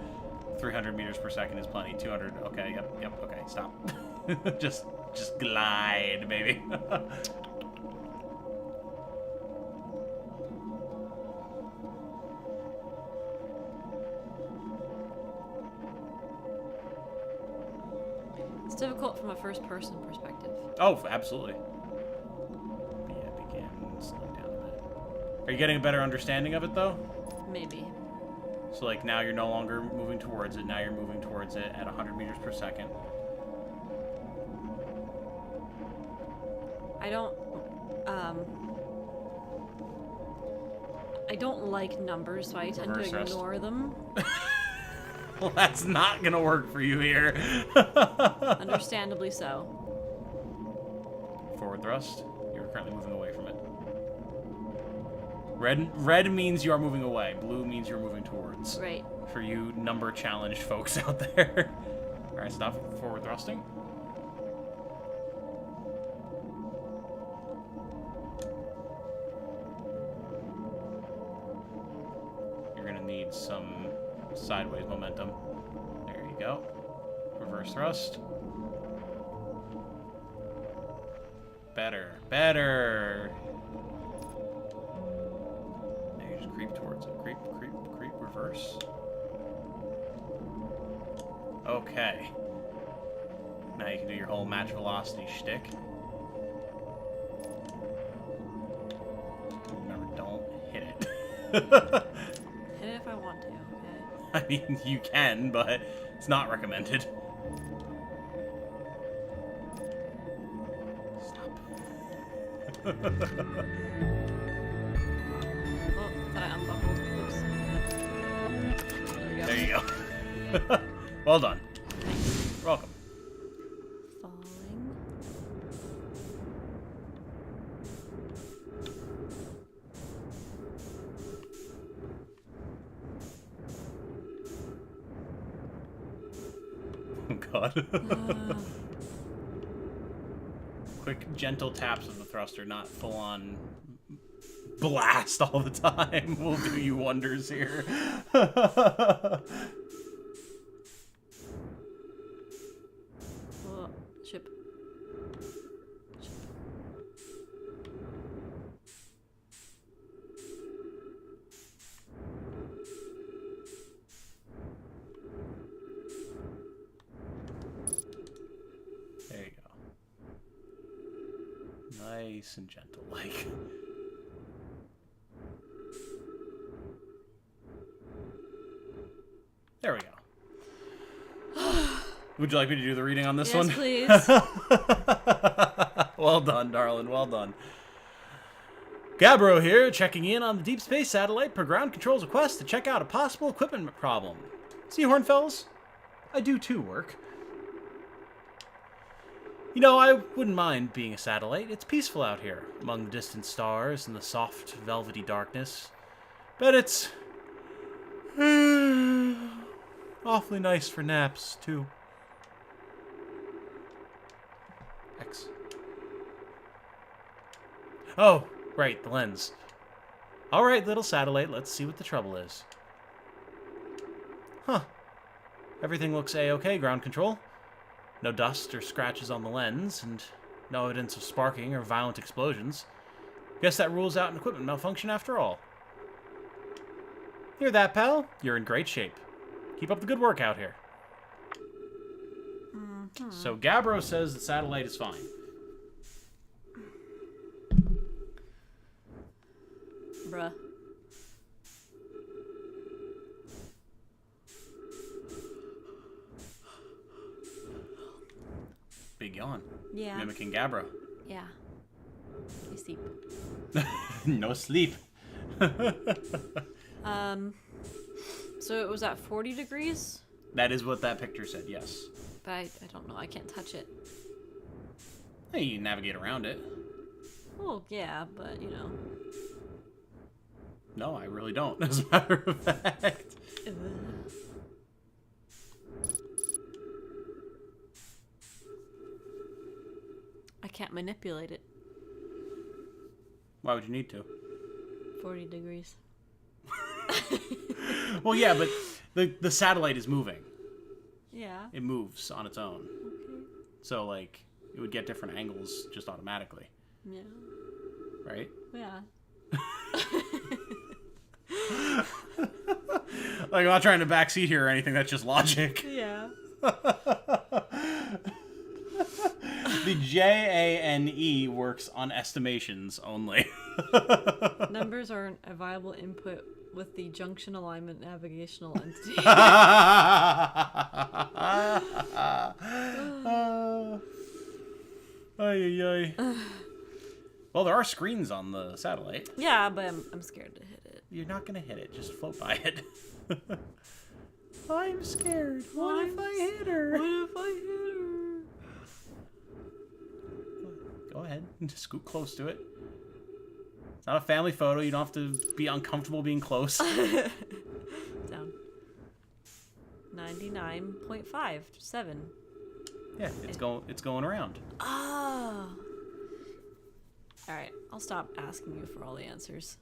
300 meters per second is plenty. 200, okay, yep, okay, stop. just glide, baby. It's difficult from a first-person perspective. Oh, absolutely. Yeah, begin slowing down a bit. Are you getting a better understanding of it, though? Maybe. So, like, now you're no longer moving towards it. Now you're moving towards it at 100 meters per second. I don't like numbers, so I tend Reverse to thrust. ignore them. Well, that's not gonna work for you here. Understandably so. Forward thrust. You're currently moving away from it. Red means you are moving away. Blue means you're moving towards. Right. For you number challenged folks out there. Alright, stop forward thrusting. You're gonna need some sideways momentum. There you go. Reverse thrust. Better. Now you just creep towards it. Creep, reverse. Okay. Now you can do your whole match velocity shtick. Remember, don't hit it. Hit it if I want to, okay? I mean, you can, but it's not recommended. Stop. Oh, thought I unbuckled. Oops. There you go. Well done. You're welcome. Falling. God. Quick, gentle taps of the thruster, not full-on blast all the time. Will do you wonders here. Oh, ship. There you go. Nice and gentle, like. There we go. Would you like me to do the reading on this one? Yes, please. Well done, darling. Well done. Gabbro here, checking in on the Deep Space Satellite per ground control's request to check out a possible equipment problem. See, Hornfells? I do too work. You know, I wouldn't mind being a satellite. It's peaceful out here, among the distant stars and the soft, velvety darkness. But it's awfully nice for naps, too. X. Oh, right, the lens. All right, little satellite, let's see what the trouble is. Huh. Everything looks A-okay, ground control. No dust or scratches on the lens, and no evidence of sparking or violent explosions. Guess that rules out an equipment malfunction after all. Hear that, pal? You're in great shape. Keep up the good work out here. So Gabbro says the satellite is fine. Bruh. Big yawn. Yeah. Mimicking Gabbro. Yeah. You sleep. No sleep. So it was at 40 degrees? That is what that picture said, yes. But I don't know. I can't touch it. Hey, you can navigate around it. Well, yeah, but, you know. No, I really don't, as a matter of fact. I can't manipulate it. Why would you need to? 40 degrees. Well, yeah, but the satellite is moving. Yeah. It moves on its own. Okay. So, like, it would get different angles just automatically. Yeah. Right? Yeah. Like, I'm not trying to backseat here or anything. That's just logic. Yeah. The JANE works on estimations only. Numbers are a viable input with the junction alignment navigational entity. Ay. Well, there are screens on the satellite. Yeah, but I'm scared to hit it. You're not gonna hit it. Just float by it. I'm scared. What if I hit her? What if I hit her? Go ahead. Just scoot close to it. It's not a family photo. You don't have to be uncomfortable being close. Down. 99.57. Yeah, it's going around. Oh. All right, I'll stop asking you for all the answers.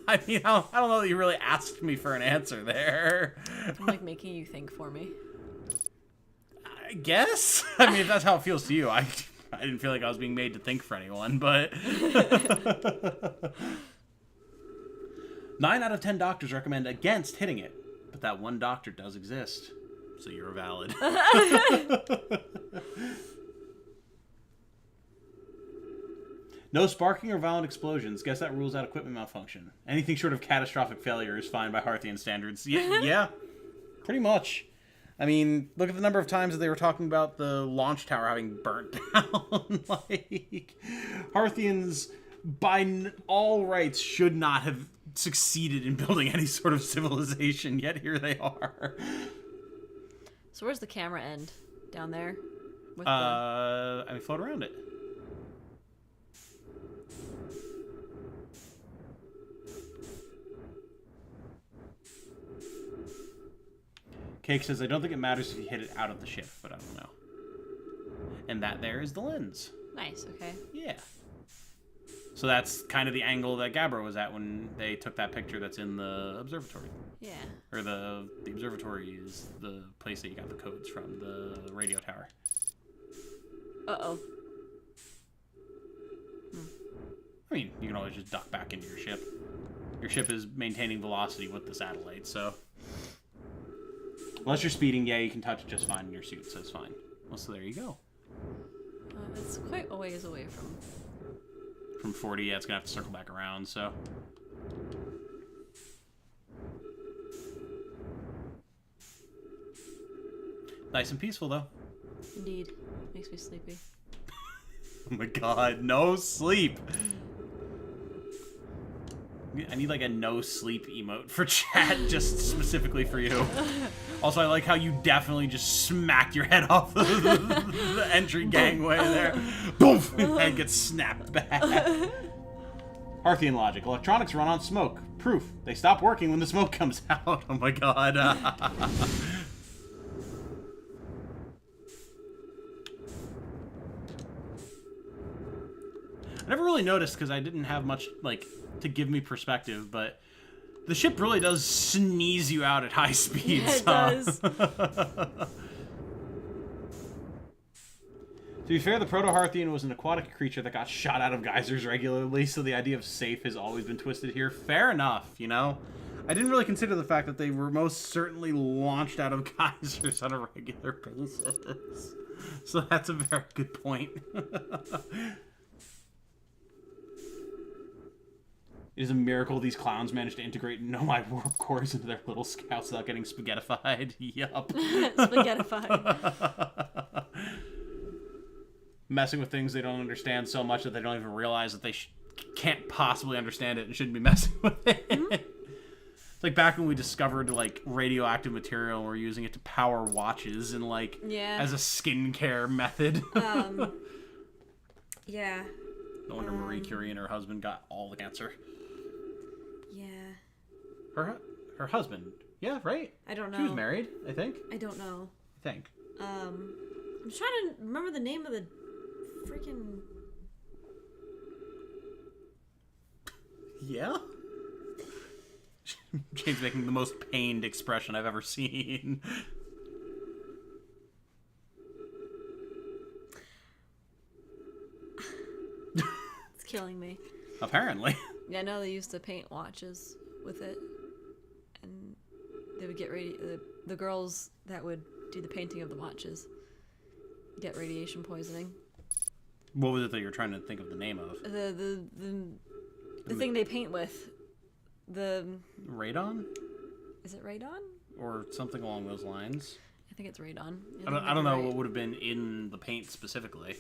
I mean, I don't know that you really asked me for an answer there. I'm like making you think for me. I guess. I mean, if that's how it feels to you, I didn't feel like I was being made to think for anyone, but 9 out of 10 doctors recommend against hitting it, but that one doctor does exist, so you're valid. No sparking or violent explosions. Guess that rules out equipment malfunction. Anything short of catastrophic failure is fine by Harthian standards. Yeah, pretty much. I mean, look at the number of times that they were talking about the launch tower having burnt down. Like, Harthians, by all rights, should not have succeeded in building any sort of civilization, yet here they are. So where's the camera end? Down there? With I mean, float around it. Cake says, I don't think it matters if you hit it out of the ship, but I don't know. And that there is the lens. Nice, okay. Yeah. So that's kind of the angle that Gabbro was at when they took that picture that's in the observatory. Yeah. Or the observatory is the place that you got the codes from, the radio tower. Uh-oh. I mean, you can always just duck back into your ship. Your ship is maintaining velocity with the satellite, so... Unless you're speeding, yeah, you can touch it just fine in your suit, so it's fine. Well, so there you go. It's quite a ways away from... From 40, yeah, it's gonna have to circle back around, so... Nice and peaceful, though. Indeed. Makes me sleepy. Oh my god, no sleep! I need like a no sleep emote for chat just specifically for you. Also, I like how you definitely just smacked your head off the entry gangway there. Boom! Your head gets snapped back. Parthian logic. Electronics run on smoke. Proof. They stop working when the smoke comes out. Oh my god. I never really noticed because I didn't have much, like, to give me perspective, but the ship really does sneeze you out at high speeds. Yeah, it does. To be fair, the Proto-Harthian was an aquatic creature that got shot out of geysers regularly, so the idea of safe has always been twisted here. Fair enough, you know? I didn't really consider the fact that they were most certainly launched out of geysers on a regular basis. So that's a very good point. It is a miracle these clowns managed to integrate Nomai warp cores into their little scouts without getting spaghettified. Yup. Spaghettified. Messing with things they don't understand so much that they don't even realize that they can't possibly understand it and shouldn't be messing with it. Mm-hmm. It's like back when we discovered like radioactive material and we're using it to power watches and like as a skincare method. Yeah. No wonder Marie Curie and her husband got all the cancer. Yeah. Her husband. Yeah, right? I don't know. She was married, I think. I don't know. I think. I'm trying to remember the name of the freaking... Yeah? Jane's making the most pained expression I've ever seen. It's killing me. Apparently. Yeah, I know they used to paint watches with it, and they would get the girls that would do the painting of the watches get radiation poisoning. What was it that you're trying to think of the name of? The thing they paint with. The radon? Is it radon? Or something along those lines. I think it's radon. I don't know what would have been in the paint specifically.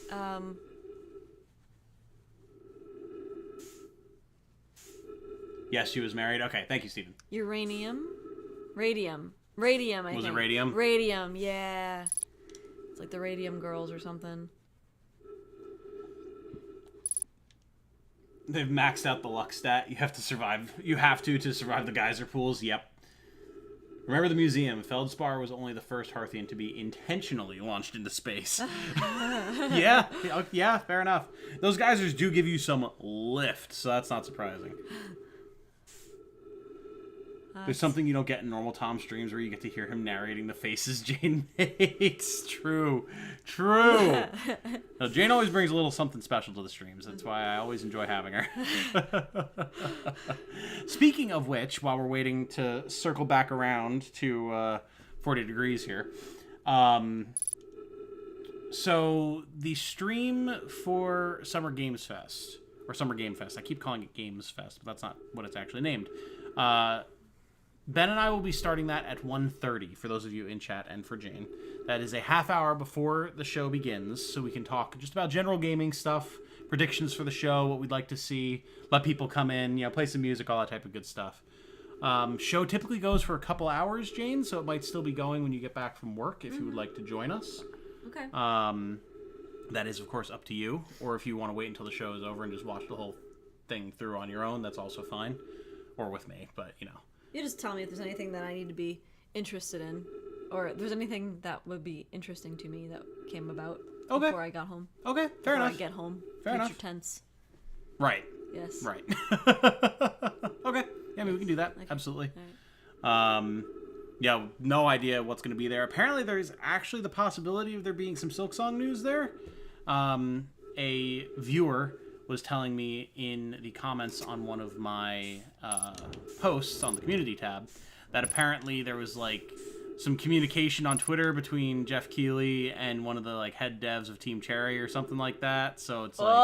Yes, she was married. Okay, thank you, Stephen. Uranium? Radium, I think. Was it radium? Radium, yeah. It's like the Radium Girls or something. They've maxed out the luck stat. You have to survive. You have to survive the geyser pools. Yep. Remember the museum. Feldspar was only the first Harthian to be intentionally launched into space. Yeah, fair enough. Those geysers do give you some lift, so that's not surprising. There's something you don't get in normal Tom streams where you get to hear him narrating the faces Jane makes. True. No, Jane always brings a little something special to the streams. That's why I always enjoy having her. Speaking of which, while we're waiting to circle back around to 40 degrees here, so the stream for Summer Games Fest, or Summer Game Fest, I keep calling it Games Fest, but that's not what it's actually named. Ben and I will be starting that at 1:30 for those of you in chat and for Jane. That is a half hour before the show begins, so we can talk just about general gaming stuff, predictions for the show, what we'd like to see, let people come in, play some music, all that type of good stuff. Show typically goes for a couple hours, Jane, so it might still be going when you get back from work if you would like to join us. Okay. That is, of course, up to you, or if you want to wait until the show is over and just watch the whole thing through on your own, that's also fine. Or with me, but, You just tell me if there's anything that I need to be interested in. or if there's anything that would be interesting to me that came about Okay. before I got home. Okay, fair enough. I get home. Fair Future enough. tense. Right. Yes. Right. Okay. Yeah, I mean, we can do that. Okay. Absolutely. All right. Yeah, no idea what's going to be there. Apparently, there's actually the possibility of there being some Silksong news there. A viewer was telling me in the comments on one of my posts on the community tab that apparently there was like some communication on Twitter between Jeff Keighley and one of the like head devs of Team Cherry or something like that. So it's like,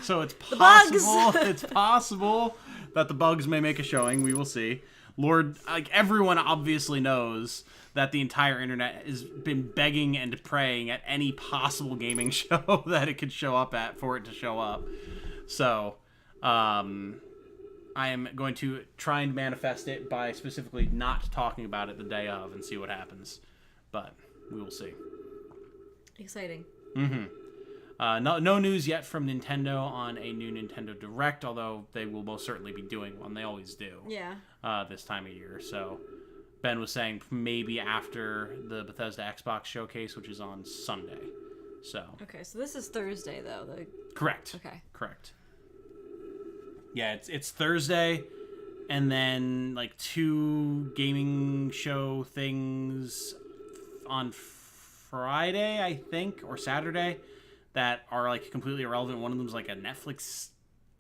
so it's possible. It's possible that the bugs may make a showing. We will see. Lord, like everyone obviously knows that the entire internet has been begging and praying at any possible gaming show that it could show up at for it to show up. So, I am going to try and manifest it by specifically not talking about it the day of and see what happens. But we will see. Exciting. No news yet from Nintendo on a new Nintendo Direct, although they will most certainly be doing one. They always do. Yeah. This time of year. So Ben was saying maybe after the Bethesda Xbox showcase, which is on Sunday. So Okay, so this is Thursday though. correct. Okay. Correct. Yeah, it's Thursday, and then like 2 gaming show things on Friday, I think, or Saturday, that are like completely irrelevant. One of them's like a Netflix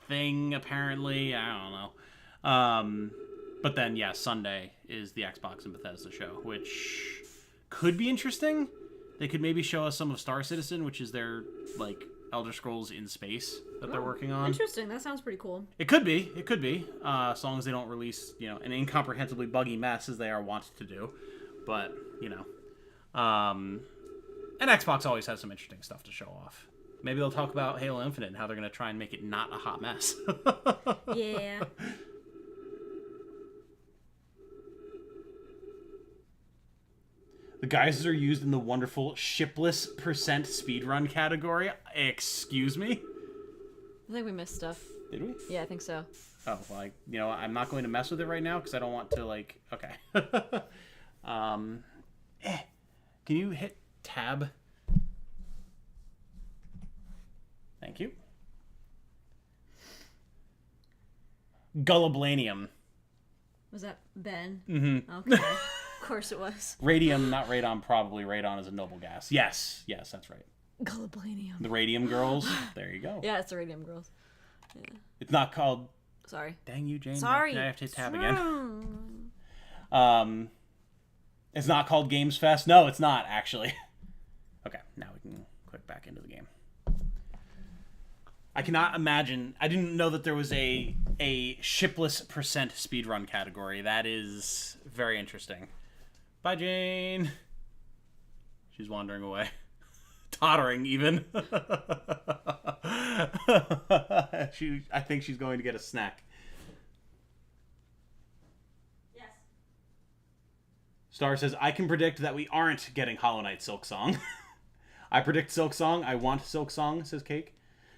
thing, apparently. I don't know. But then, yeah, Sunday is the Xbox and Bethesda show, which could be interesting. They could maybe show us some of Star Citizen, which is their like Elder Scrolls in space that they're working on. Interesting. That sounds pretty cool. It could be. It could be. As long as they don't release, an incomprehensibly buggy mess as they are wont to do. But, and Xbox always has some interesting stuff to show off. Maybe they'll talk about Halo Infinite and how they're going to try and make it not a hot mess. Yeah. The geysers are used in the wonderful shipless percent speedrun category. Excuse me? I think we missed stuff. Did we? Yeah, I think so. Oh, well, I'm not going to mess with it right now because I don't want to, okay. Can you hit tab? Thank you. Gulliblanium. Was that Ben? Mm-hmm. Okay. Of course it was. Radium, not radon, probably. Radon is a noble gas. Yes, that's right. Gulliblanium. The Radium Girls. There you go. Yeah, it's the Radium Girls. Yeah. It's not called... Sorry. Dang you, Jane. Sorry. Now I have to hit tab again. It's not called Games Fest. No, it's not, actually. Okay, now we can click back into the game. I cannot imagine. I didn't know that there was a shipless percent speedrun category. That is very interesting. Bye, Jane. She's wandering away. Tottering, even. I think she's going to get a snack. Yes. Star says, I can predict that we aren't getting Hollow Knight Silksong. I predict Silksong. I want Silksong, says Cake.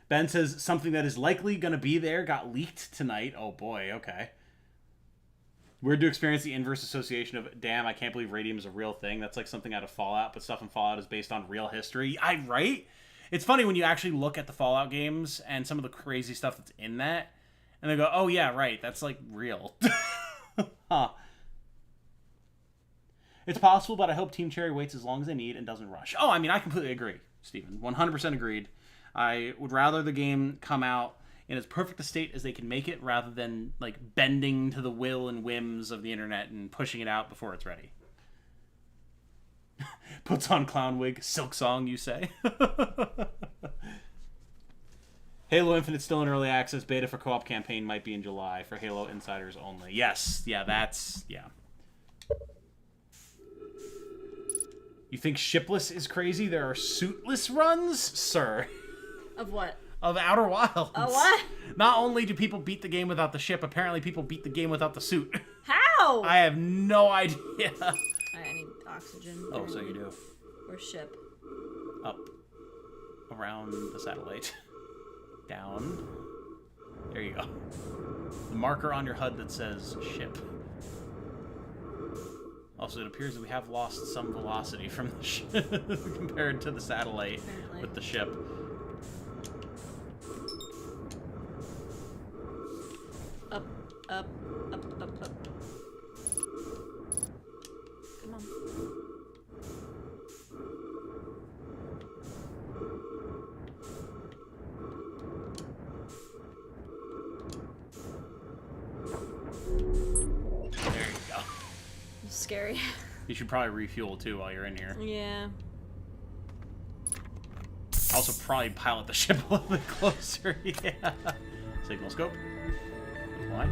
Ben says, something that is likely going to be there got leaked tonight. Oh boy, okay. Weird to experience the inverse association of, damn, I can't believe radium is a real thing. That's like something out of Fallout, but stuff in Fallout is based on real history. Right? It's funny when you actually look at the Fallout games and some of the crazy stuff that's in that, and they go, oh yeah, right, that's like real. Huh. It's possible, but I hope Team Cherry waits as long as they need and doesn't rush. Oh, I mean, I completely agree, Steven. 100% agreed. I would rather the game come out in as perfect a state as they can make it rather than like bending to the will and whims of the internet and pushing it out before it's ready. Puts on clown wig, Silksong, you say? Halo Infinite still in early access. Beta for co-op campaign might be in July for Halo Insiders only. Yes, yeah, that's... yeah. You think shipless is crazy? There are suitless runs? Sir. Of what? Of Outer Wilds. A what? Not only do people beat the game without the ship, apparently people beat the game without the suit. How? I have no idea. I need oxygen. Oh, so you do. Or ship. Up. Around the satellite. Down. There you go. The marker on your HUD that says ship. Also, it appears that we have lost some velocity from the ship compared to the satellite Apparently. with the ship. Up, up, up, up, up. Come on. There you go. Scary. You should probably refuel too while you're in here. Yeah. Also, probably pilot the ship a little bit closer. Yeah. Signal scope. Why?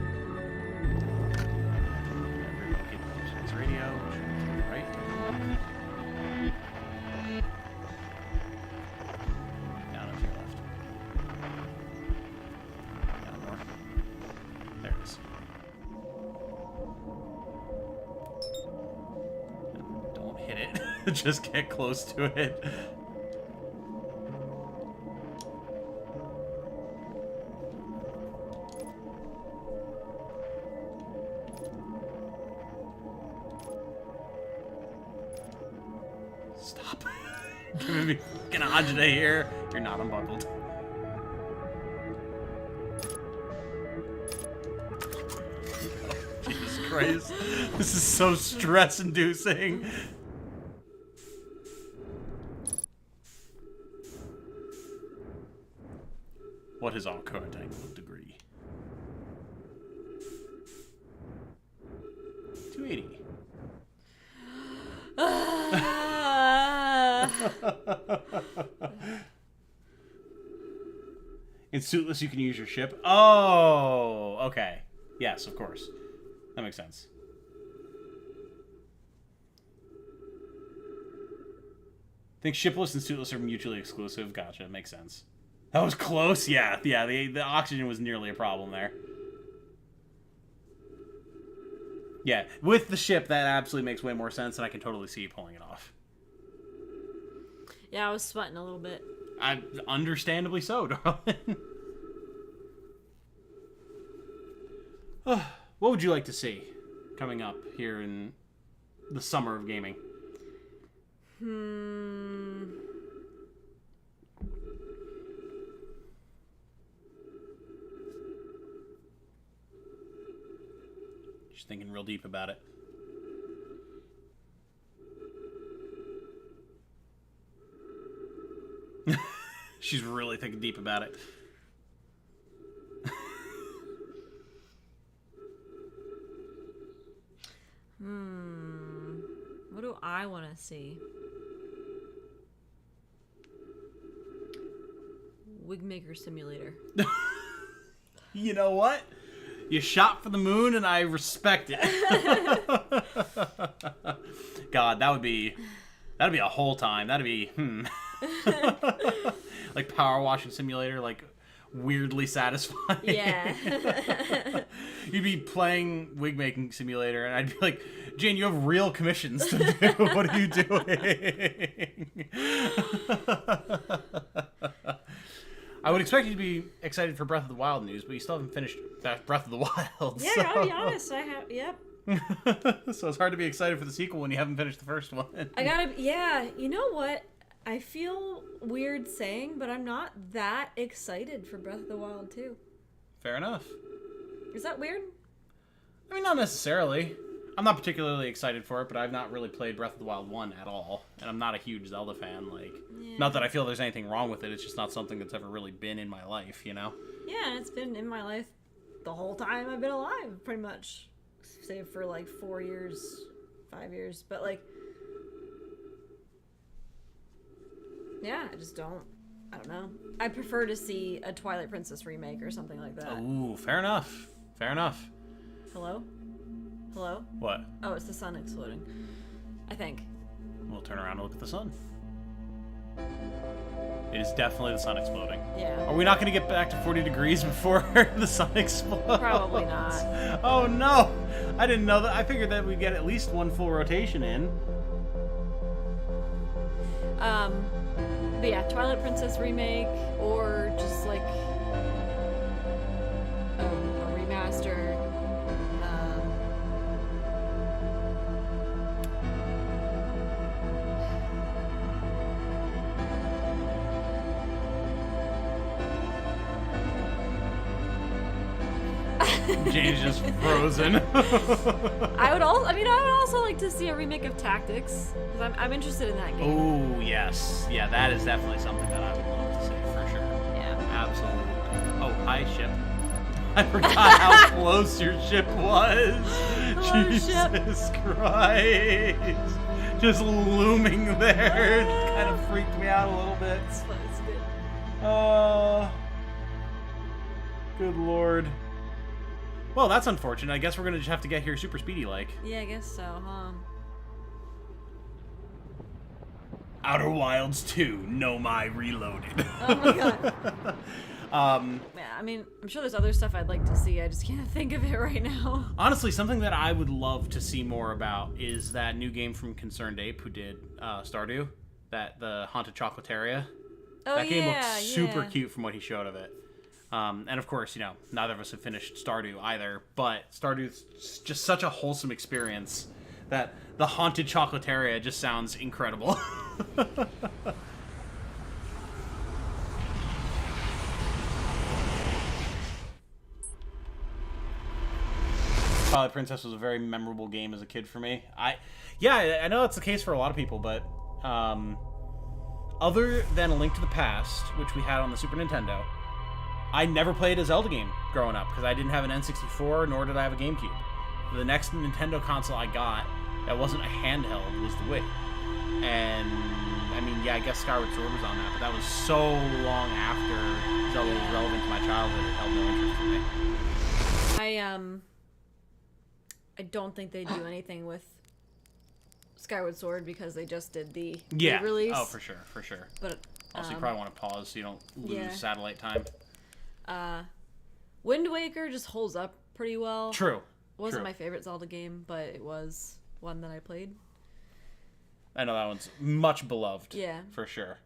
It's radio. Right. Down and to your left. Down more. There it is. Don't hit it. Just get close to it. Stop. Giving me fucking agita here. You're not unbuckled. Jesus Christ. This is so stress-inducing. What is our current angle of degree? 280. In suitless, you can use your ship. Oh, okay. Yes, of course. That makes sense. I think shipless and suitless are mutually exclusive. Gotcha. Makes sense. That was close. Yeah. The oxygen was nearly a problem there. Yeah, with the ship, that absolutely makes way more sense, and I can totally see you pulling it off. Yeah, I was sweating a little bit. Understandably so, darling. What would you like to see coming up here in the summer of gaming? She's thinking real deep about it. She's really thinking deep about it. What do I want to see? Wigmaker Simulator. You know what? You shot for the moon, and I respect it. God, that'd be a whole time. That'd be like power washing simulator, like weirdly satisfying. Yeah. You'd be playing wig making simulator, and I'd be like, Jane, you have real commissions to do. What are you doing? I would expect you to be excited for Breath of the Wild news, but you still haven't finished Breath of the Wild. Yeah, so. I'll be honest. I have. Yep. So it's hard to be excited for the sequel when you haven't finished the first one. Yeah. You know what? I feel weird saying, but I'm not that excited for Breath of the Wild 2. Fair enough. Is that weird? I mean, not necessarily. I'm not particularly excited for it, but I've not really played Breath of the Wild 1 at all. And I'm not a huge Zelda fan. Like, not that I feel there's anything wrong with it. It's just not something that's ever really been in my life, you know? Yeah, it's been in my life the whole time I've been alive, pretty much. Save for like 4 years, 5 years. But like, yeah, I just don't. I don't know. I prefer to see a Twilight Princess remake or something like that. Ooh, fair enough. Fair enough. Hello? Hello? What? Oh, it's the sun exploding. I think. We'll turn around and look at the sun. It is definitely the sun exploding. Yeah. Are we not going to get back to 40 degrees before the sun explodes? Probably not. Oh no! I didn't know that. I figured that we'd get at least one full rotation in. But yeah, Twilight Princess remake, or just like Jane's just frozen. I would also like to see a remake of Tactics, because I'm interested in that game. Oh, yes. Yeah, that is definitely something that I would love to see, for sure. Yeah. Absolutely. Oh, hi, ship. I forgot how close your ship was. Hello, Jesus ship. Christ. Just looming there. It kind of freaked me out a little bit. It's fun. It's good. Good lord. Well, that's unfortunate. I guess we're gonna just have to get here super speedy like. Yeah, I guess so, huh? Outer Wilds 2, Nomai Reloaded. Oh my god. Yeah, I mean, I'm sure there's other stuff I'd like to see. I just can't think of it right now. Honestly, something that I would love to see more about is that new game from Concerned Ape who did Stardew, the Haunted Chocolataria. Oh, That game yeah, looks super yeah. cute from what he showed of it. And of course, neither of us have finished Stardew either, but Stardew's just such a wholesome experience that the Haunted Chocolataria just sounds incredible. Twilight Princess was a very memorable game as a kid for me. I know that's the case for a lot of people, but other than A Link to the Past, which we had on the Super Nintendo, I never played a Zelda game growing up because I didn't have an N64, nor did I have a GameCube. The next Nintendo console I got that wasn't a handheld was the Wii. And, I mean, yeah, I guess Skyward Sword was on that, but that was so long after Zelda was relevant to my childhood, it held no interest in me. I don't think they do anything with Skyward Sword because they just did the Yeah. release. Oh, for sure. But Also, you probably want to pause so you don't lose yeah. satellite time. Wind Waker just holds up pretty well. True. It wasn't True. my favorite Zelda game, but it was one that I played. I know that one's much beloved. Yeah. For sure.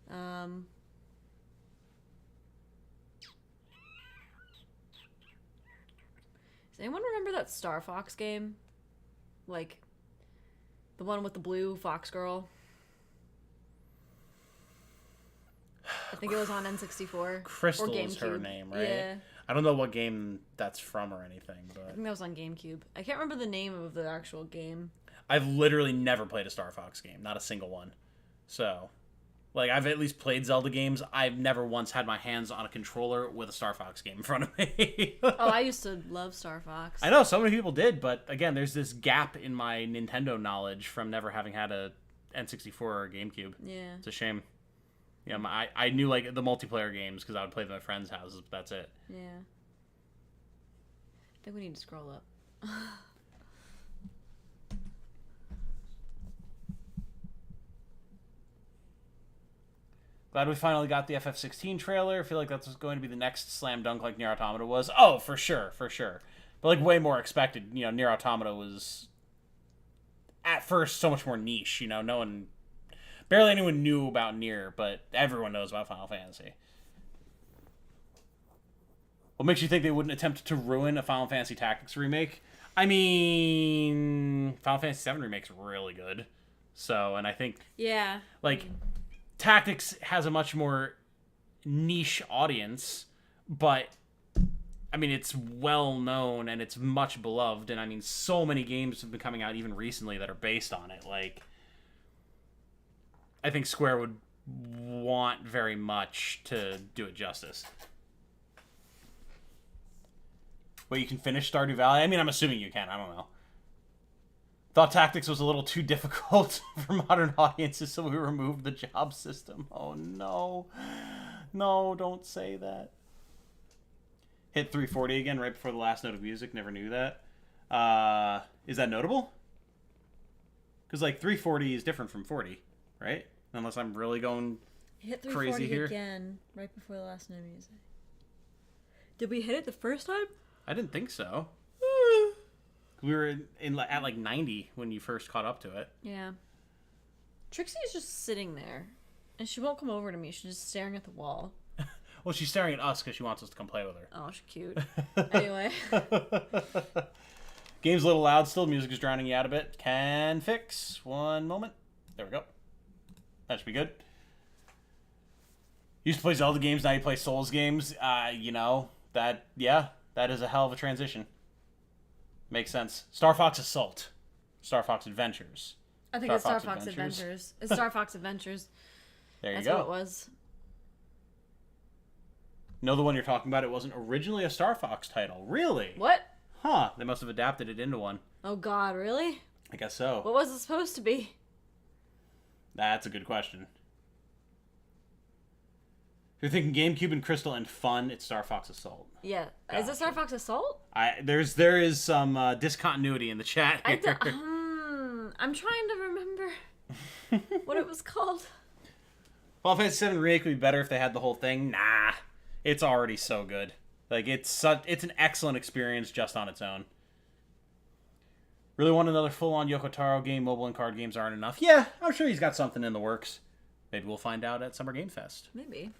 Does anyone remember that Star Fox game? Like, the one with the blue fox girl? I think it was on N64. Crystal or is her GameCube. name, right? Yeah. I don't know what game that's from or anything, I but think that was on GameCube. I can't remember the name of the actual game. I've literally never played a Star Fox game, not a single one. So, like, I've at least played Zelda games. I've never once had my hands on a controller with a Star Fox game in front of me. Oh, I used to love Star Fox. I know so many people did, but again, there's this gap in my Nintendo knowledge from never having had a N64 or a GameCube. Yeah. It's a shame. Yeah, I knew like the multiplayer games because I would play them at friends' houses, but that's it. Yeah. I think we need to scroll up. Glad we finally got the FF16 trailer. I feel like that's going to be the next slam dunk like Nier Automata was. Oh, for sure. But like way more expected. Nier Automata was at first so much more niche. Barely anyone knew about Nier, but everyone knows about Final Fantasy. What makes you think they wouldn't attempt to ruin a Final Fantasy Tactics remake? I mean, Final Fantasy VII remake's really good. So, and I think... Yeah. Like... Tactics has a much more niche audience, but I mean it's well known and it's much beloved, and I mean so many games have been coming out even recently that are based on it. Like, I think Square would want very much to do it justice. Wait, you can finish Stardew Valley? I mean, I'm assuming you can. I don't know. Thought Tactics was a little too difficult for modern audiences, so we removed the job system. Oh, no. No, don't say that. Hit 340 again right before the last note of music. Never knew that. Is that notable? Because, like, 340 is different from 40, right? Unless I'm really going Hit crazy 340 here. Again, right before the last note of music. Did we hit it the first time? I didn't think so. We were at like 90 when you first caught up to it. Yeah. Trixie is just sitting there, and she won't come over to me. She's just staring at the wall. Well, she's staring at us because she wants us to come play with her. Oh, she's cute. Anyway. Game's a little loud still. Music is drowning you out a bit. Can fix. One moment. There we go. That should be good. Used to play Zelda games, now you play Souls games. Yeah. that is a hell of a transition. Makes sense. Star Fox Assault. Star Fox Adventures. I think it's Star Fox Adventures. It's Star Fox Adventures. There you That's go. what it was. Know the one you're talking about? It wasn't originally a Star Fox title. Really? What? Huh. They must have adapted it into one. Oh god, really? I guess so. What was it supposed to be? That's a good question. If you're thinking GameCube and Crystal and fun, it's Star Fox Assault. Yeah. Is it Star Fox Assault? There is some discontinuity in the chat here. I'm trying to remember what it was called. Final Fantasy VII Remake would be better if they had the whole thing. Nah. It's already so good. Like, it's an excellent experience just on its own. Really want another full-on Yoko Taro game. Mobile and card games aren't enough. Yeah, I'm sure he's got something in the works. Maybe we'll find out at Summer Game Fest. Maybe.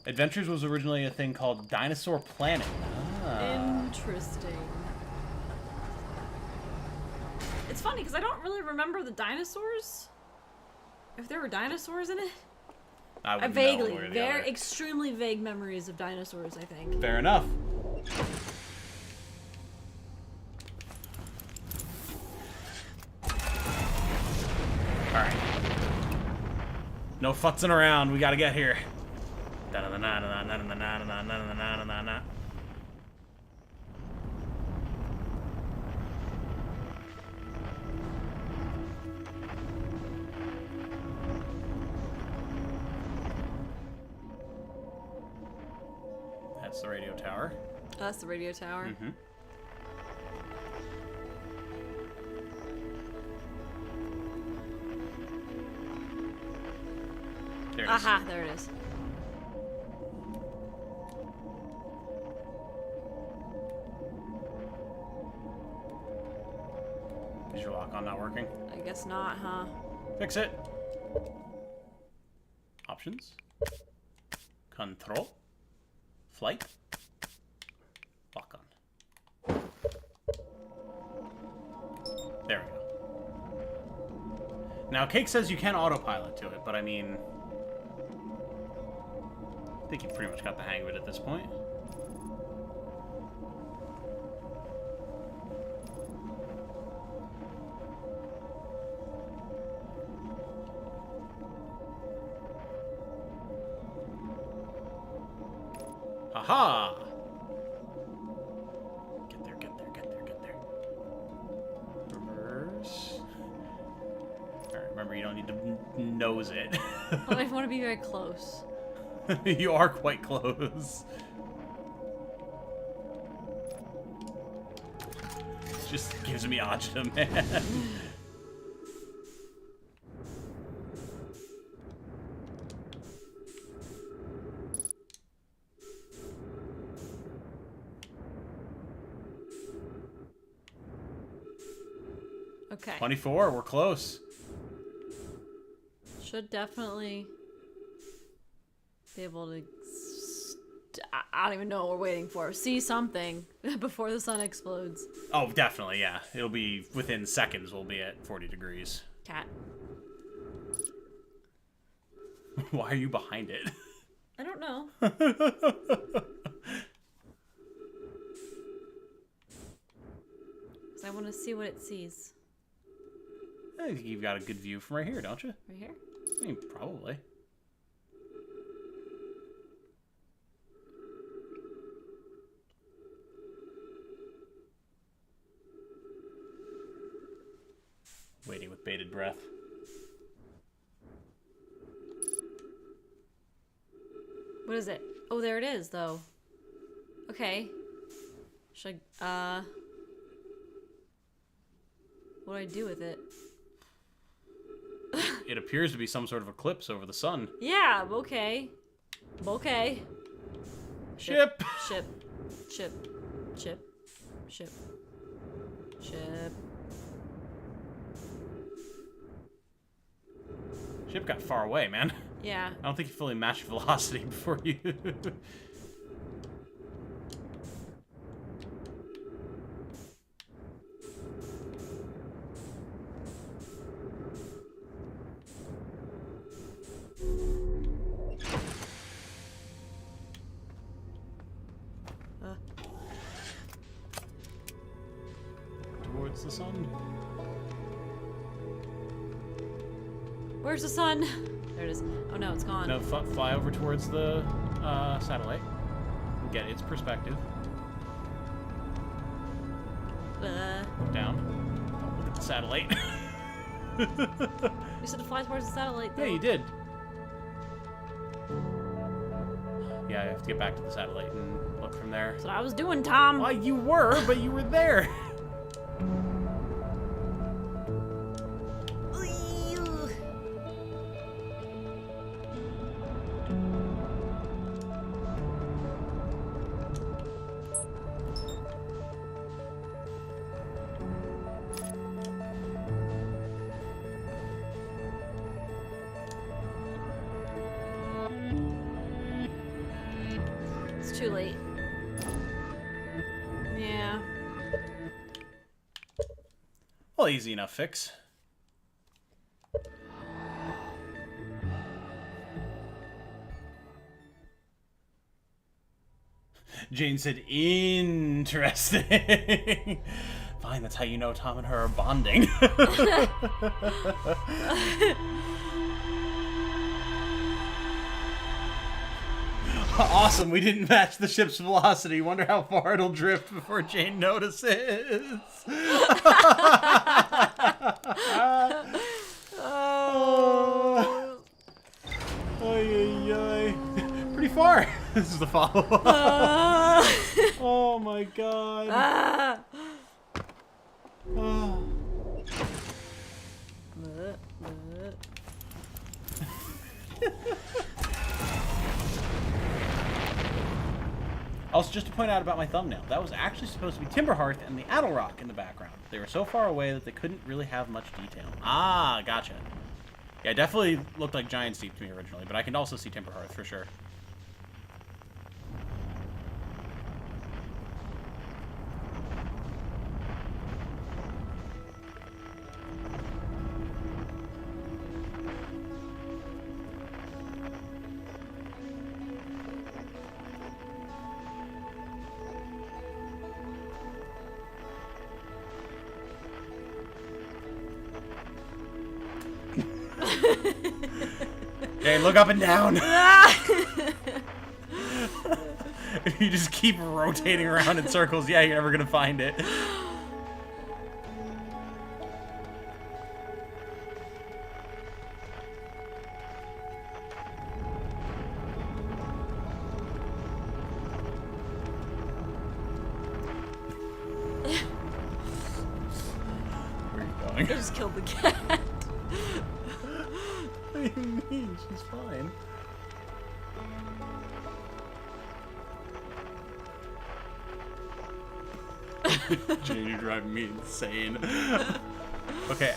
Adventures was originally a thing called Dinosaur Planet. Interesting. It's funny because I don't really remember the dinosaurs. If there were dinosaurs in it. I vaguely, very extremely vague memories of dinosaurs, I think. Fair enough. Alright. No futzing around, we gotta get here. That's the radio tower. Oh, that's the radio tower. Mm-hmm. There it is. Aha, there it is. Is your lock-on not working? I guess not, huh? Fix it. Options. Control. Flight. Lock-on. There we go. Now, Cake says you can autopilot to it, but I mean... I think you've pretty much got the hang of it at this point. Haha! Get there, get there, get there, get there. Reverse. Alright, remember you don't need to nose it. I want to be very close. You are quite close. It just gives me agita, man. Okay. 24, we're close. Should definitely be able to... I don't even know what we're waiting for. See something before the sun explodes. Oh, definitely, yeah. It'll be within seconds, we'll be at 40 degrees. Cat. Why are you behind it? I don't know. Because I want to see what it sees. I think you've got a good view from right here, don't you? Right here? I mean, probably. Waiting with bated breath. What is it? Oh, there it is, though. Okay. Should I... What do I do with it? It appears to be some sort of eclipse over the sun. Yeah, okay. Okay. Ship! Ship. Ship. Ship. Ship. Ship. Ship got far away, man. Yeah. I don't think you fully matched velocity before you... the sun? Where's the sun? There it is. Oh no, it's gone. No, fly over towards the satellite. And get its perspective. Look down. Oh, look at the satellite. You said to fly towards the satellite, though. Yeah, you did. Yeah, I have to get back to the satellite and look from there. That's what I was doing, Tom. Well, you were, but you were there. It's too late. Yeah. Well, easy enough fix. Jane said, interesting. Fine, that's how you know Tom and her are bonding. Awesome, we didn't match the ship's velocity. Wonder how far it'll drift before Jane notices. Oh. Oy, oy, oy. Pretty far. This is the follow-up. Oh my god. Oh. Also, just to point out about my thumbnail, that was actually supposed to be Timberhearth and the Addlerock in the background. They were so far away that they couldn't really have much detail. Ah, gotcha. Yeah, it definitely looked like Giant's Deep to me originally, but I can also see Timberhearth for sure. Okay, look up and down. If you just keep rotating around in circles, yeah, you're never gonna find it. Where are you going? I just killed the cat. What do you mean? She's fine. Jane, you're driving me insane. Okay.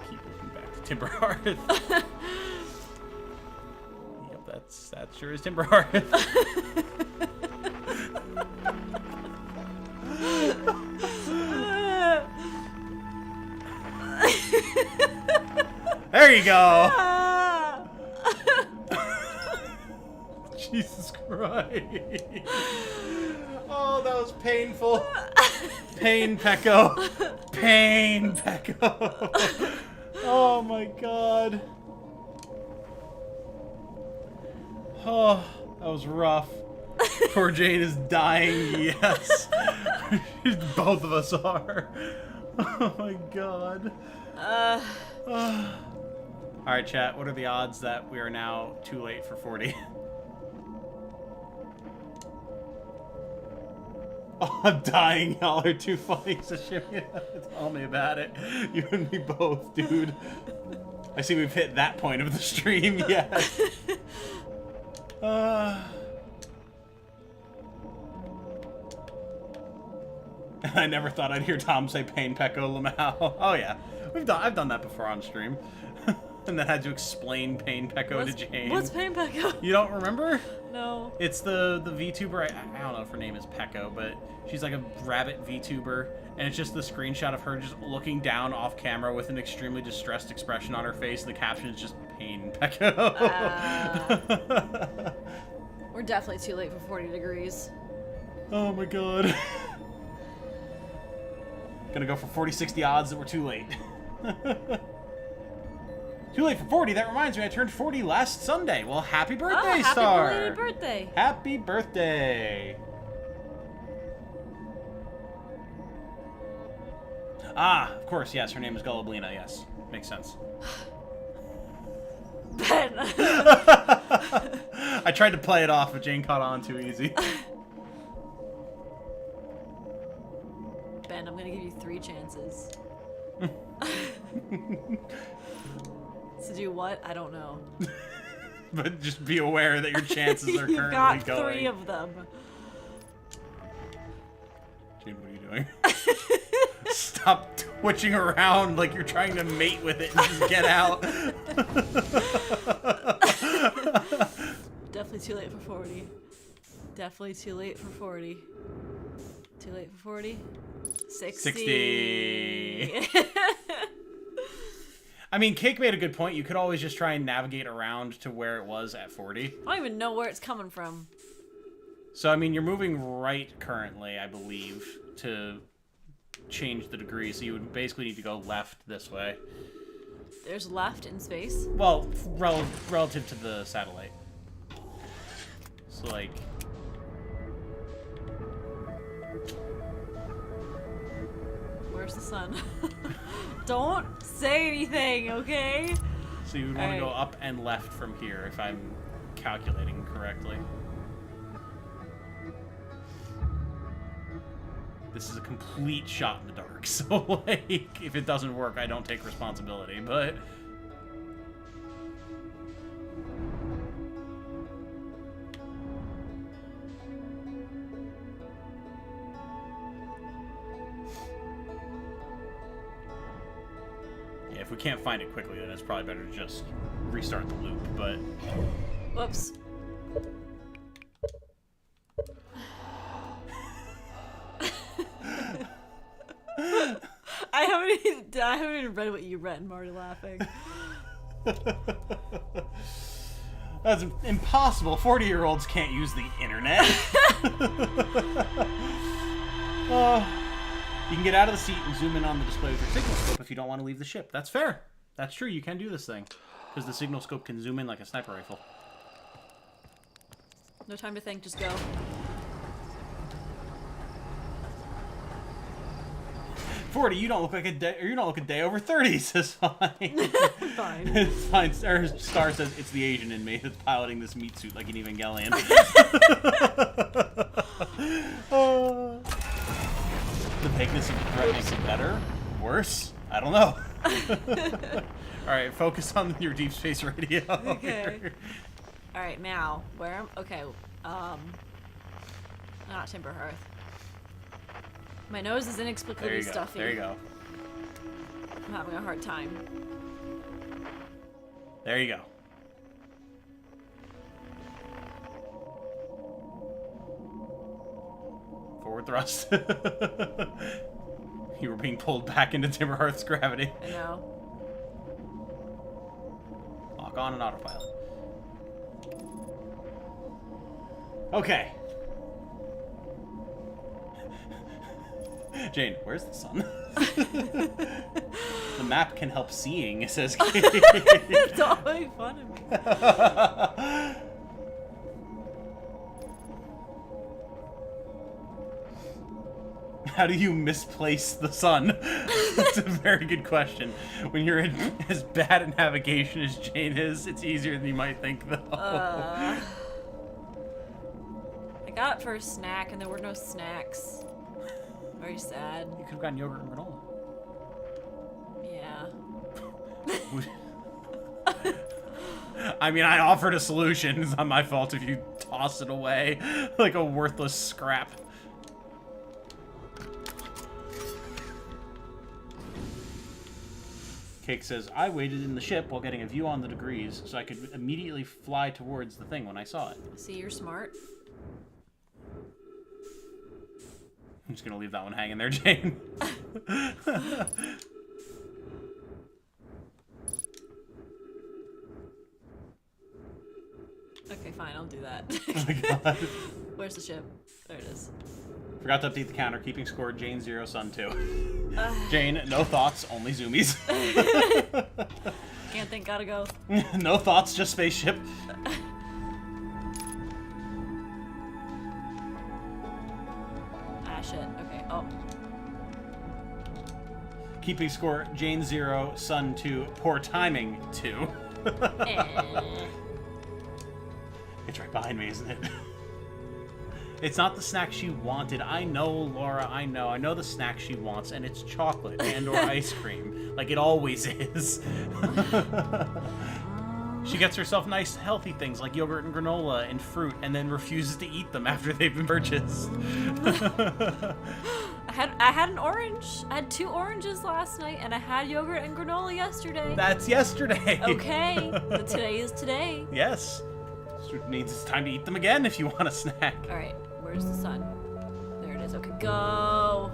Keep looking back to Timberhearth. Yep, that sure is Timberhearth. There you go. Jesus Christ. Oh, that was painful. Pain, Pecco. Pain, Pecco. Oh my god. Oh, that was rough. Poor Jane is dying, yes. Both of us are. Oh my god. Alright, chat, what are the odds that we are now too late for 40? Oh, I'm dying. Y'all are too funny to tell me about it. You and me both, dude. I see we've hit that point of the stream, yes. I never thought I'd hear Tom say Pain Pecco Lamau. Oh yeah, I've done that before on stream, and then had to explain Pain Pecco to Jane. What's Pain Pecco? You don't remember? No. It's the VTuber. I don't know if her name is Pecco, but she's like a rabbit VTuber, and it's just the screenshot of her just looking down off camera with an extremely distressed expression on her face. And the caption is just Pain Pecco. We're definitely too late for 40 degrees. Oh my god. Gonna go for 40-60 odds that we're too late. Too late for 40. That reminds me, I turned 40 last Sunday. Well, happy birthday, Star! Happy belated birthday! Happy birthday! Ah, of course, yes. Her name is Gulliblina. Yes, makes sense. Ben! I tried to play it off, but Jane caught on too easy. Ben, I'm gonna give you 3 chances. To do what? I don't know. But just be aware that your chances are You've currently got going. 3 of them. Jane, what are you doing? Stop twitching around like you're trying to mate with it and just get out. Definitely too late for 40. Definitely too late for 40. Too late for 40? 60. I mean, Cake made a good point. You could always just try and navigate around to where it was at 40. I don't even know where it's coming from. So, I mean, you're moving right currently, I believe, to change the degree. So you would basically need to go left this way. There's left in space? Well, relative to the satellite. So, like... Where's the sun? Don't say anything, okay? So you would want to go up and left from here, if I'm calculating correctly. This is a complete shot in the dark, so, like, if it doesn't work, I don't take responsibility, but... Yeah, if we can't find it quickly, then it's probably better to just restart the loop, but... Whoops. I haven't even read what you read. I'm already laughing. That's impossible. 40-year-olds can't use the internet. You can get out of the seat and zoom in on the display with your signal scope if you don't want to leave the ship. That's fair. That's true. You can do this thing. Because the signal scope can zoom in like a sniper rifle. No time to think, just go. 40, you don't look like a day, or you don't look a day over 30, says Fine. Fine. It's fine. Star says it's the Asian in me that's piloting this meat suit like an Evangelion. The vagueness of the threat makes it better? Worse? I don't know. Alright, focus on your deep space radio. Okay. Alright, now, where am... Okay, not Timber Hearth. My nose is inexplicably stuffy. There you go. I'm having a hard time. There you go. Forward thrust. You were being pulled back into Timber Hearth's gravity. I know. Lock on and autopilot. Okay. Jane, where's the sun? The map can help seeing, says Kate. It's all making fun of me. How do you misplace the sun? That's a very good question. When you're as bad at navigation as Jane is, it's easier than you might think, though. I got it for a snack, and there were no snacks. Very sad. You could have gotten yogurt and granola. Yeah. I mean, I offered a solution. It's not my fault if you toss it away like a worthless scrap. Cake says, I waited in the ship while getting a view on the degrees so I could immediately fly towards the thing when I saw it. See, you're smart. I'm just going to leave that one hanging there, Jane. Okay, fine, I'll do that. Oh my god. Where's the ship? There it is. Forgot to update the counter. Keeping score, Jane 0, Sun 2. Jane, no thoughts, only zoomies. Can't think, gotta go. No thoughts, just spaceship. Ah, shit. Okay, oh. Keeping score, Jane 0, Sun 2, poor timing 2. It's right behind me, isn't it? It's not the snack she wanted. I know, Laura, I know. I know the snack she wants, and it's chocolate and or ice cream. Like it always is. She gets herself nice, healthy things like yogurt and granola and fruit, and then refuses to eat them after they've been purchased. I had an orange. I had 2 oranges last night, and I had yogurt and granola yesterday. That's yesterday. Okay, but today is today. Yes. Which means it's time to eat them again if you want a snack. All right, where's the sun? There it is. Okay, go.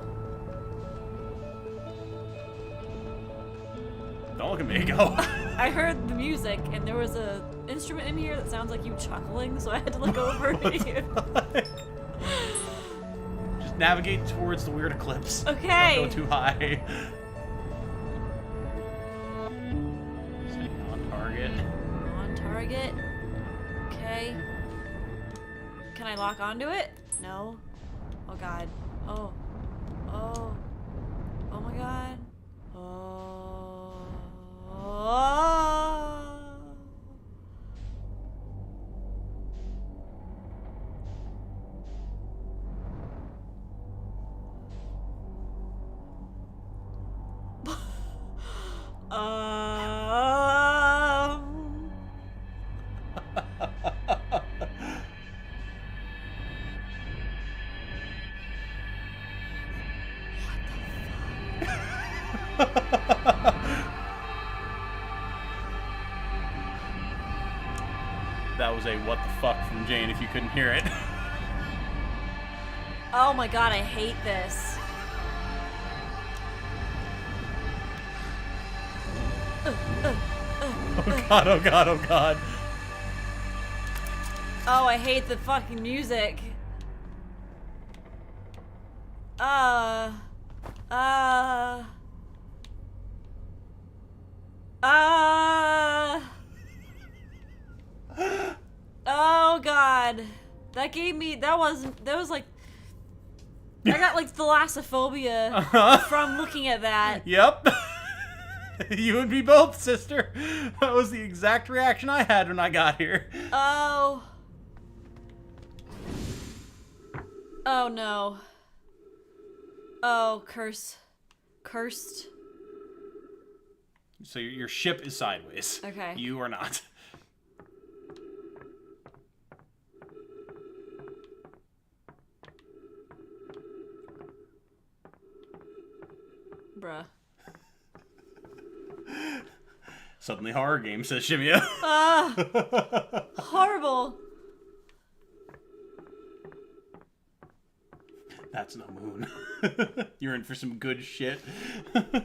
Don't look at me, go. I heard the music, and there was a instrument in here that sounds like you chuckling, so I had to look over at you. Just navigate towards the weird eclipse. Okay. Don't go too high. Staying on target. On target. Okay. Can I lock onto it? No. Oh god. Oh. Oh. Oh my god. Oh. That was a what the fuck from Jane if you couldn't hear it. Oh my god, I hate this. Oh god, oh god, oh god. Oh, I hate the fucking music. Oh god. That gave me, that was like, I got like thalassophobia from looking at that. Yep. You and me both, sister. That was the exact reaction I had when I got here. Oh. Oh no. Oh, curse. Cursed. So your ship is sideways. Okay. You are not. Bruh. Suddenly horror game, says Shimia. Horrible. That's no moon. You're in for some good shit.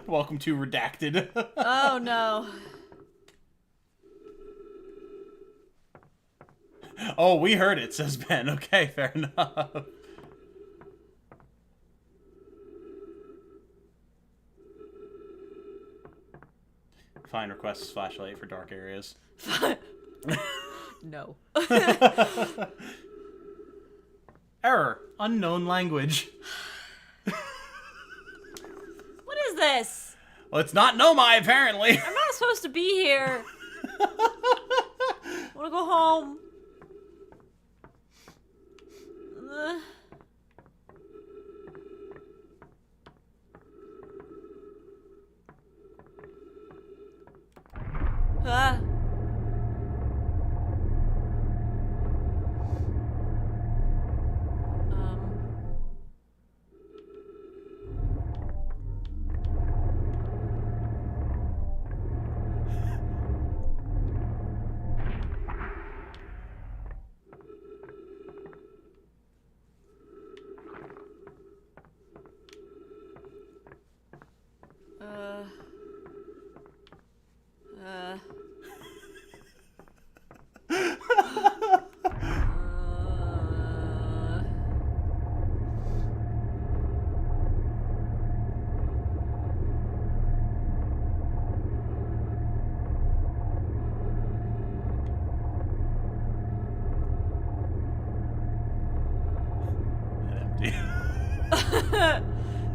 Welcome to Redacted. Oh no. Oh, we heard it, says Ben. Okay, fair enough. Fine, requests flashlight for dark areas. No. Error. Unknown language. What is this? Well, it's not Nomai, apparently. I'm not supposed to be here. I wanna go home. Ah.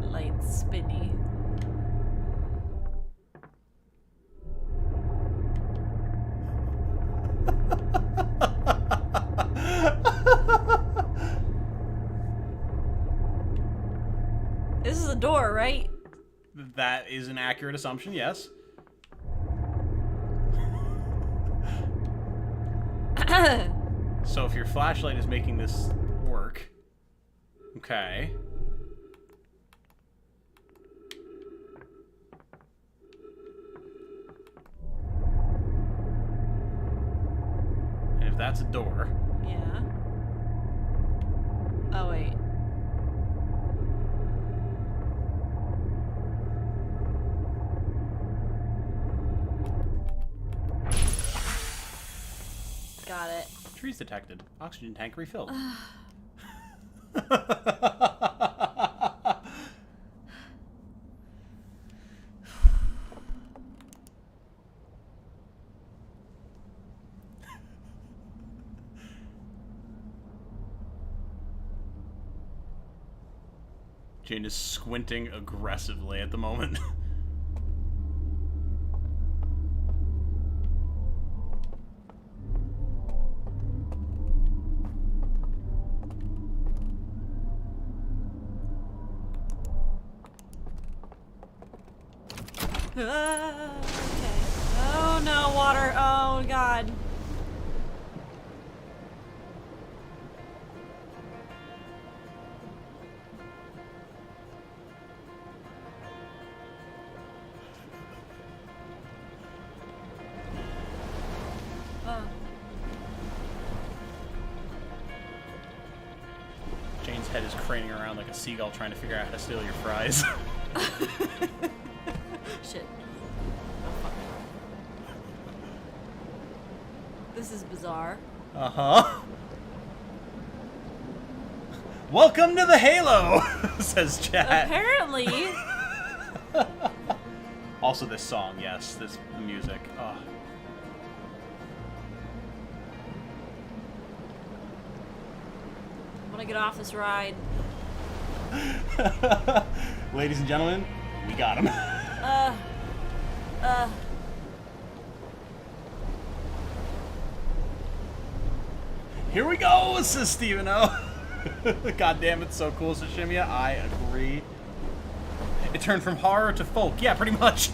Light spinny. This is a door, right? That is an accurate assumption, yes. So if your flashlight is making this work... Okay. And if that's a door... Yeah. Oh, wait. Got it. Trees detected. Oxygen tank refilled. Jane is squinting aggressively at the moment. Okay. Oh no, water. Oh god. Jane's head is craning around like a seagull trying to figure out how to steal your fries. Shit. Oh, fuck. This is bizarre. Uh-huh. Welcome to the Halo, says chat. Apparently. Also this song, yes, this music. Oh. I want to get off this ride. Ladies and gentlemen, we got him. Here we go, says Steven O. God damn, it's so cool, Sashimia. I agree. It turned from horror to folk. Yeah, pretty much.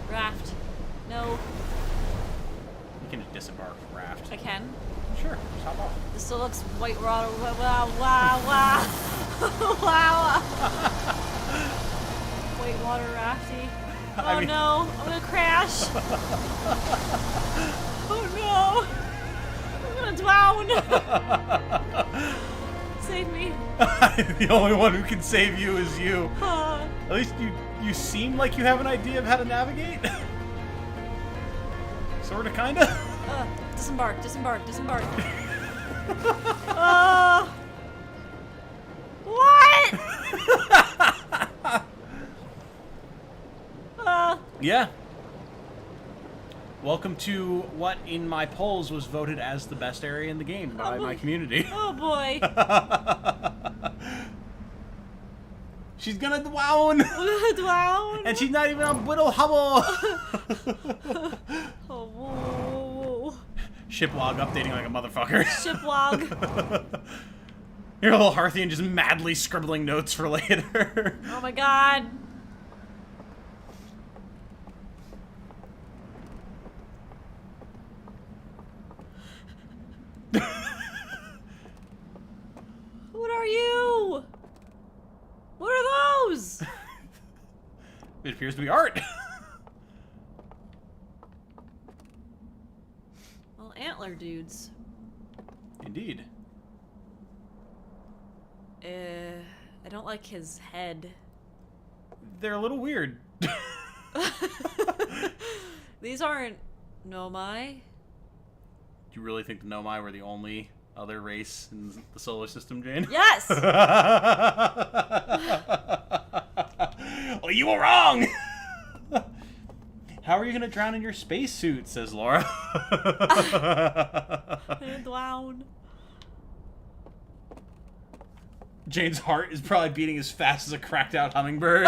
Raft. No. You can just disembark from raft. I can. Sure, just hop off. This still looks white water. Wow, wow, wow. Wow. White water rafty. Oh I mean- no, I'm gonna crash. Oh no. I'm gonna drown. Save me. The only one who can save you is you. Ah. At least you seem like you have an idea of how to navigate. Sorta, kinda. Disembark, disembark, disembark. What? Yeah. Welcome to what in my polls was voted as the best area in the game by my community. Oh boy. She's gonna drown! Drown. And she's not even on Whittle Hubble! Oh, whoa. Ship log updating like a motherfucker. Ship log. Your little Hearthian just madly scribbling notes for later. Oh my god. What are you? What are those? It appears to be art. Well, antler dudes. Indeed. I don't like his head. They're a little weird. These aren't Nomai. Do you really think the Nomai were the only other race in the solar system, Jane? Yes! Well, you were wrong! How are you gonna drown in your spacesuit, says Laura. I'm gonna drown. Jane's heart is probably beating as fast as a cracked out hummingbird.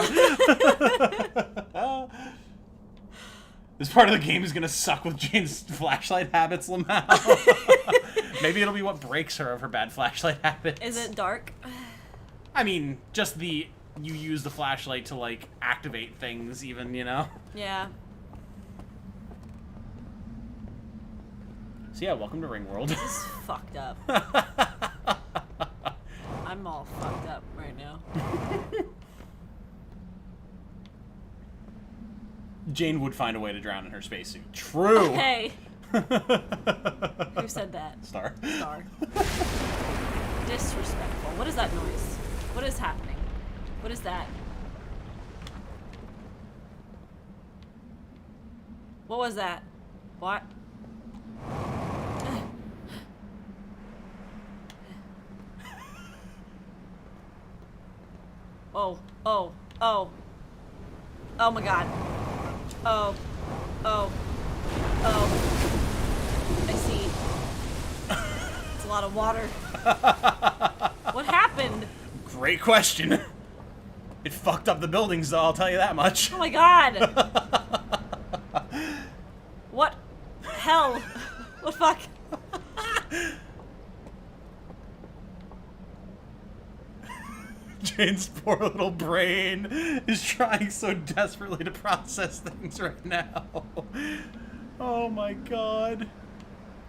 This part of the game is gonna suck with Jane's flashlight habits, Lamau. Maybe it'll be what breaks her of her bad flashlight habits. Is it dark? I mean, just you use the flashlight to, like, activate things even, you know? Yeah. So yeah, welcome to Ringworld. This is fucked up. I'm all fucked up right now. Jane would find a way to drown in her spacesuit. True! Hey! Who said that? Star. Star. Disrespectful. What is that noise? What is happening? What is that? What was that? What? Oh, oh, oh. Oh my god. Oh. Oh. Oh. I see. It's a lot of water. What happened? Great question. It fucked up the buildings, though, I'll tell you that much. Oh my god. What? Hell. What the fuck? Jane's poor little brain is trying so desperately to process things right now. Oh my god.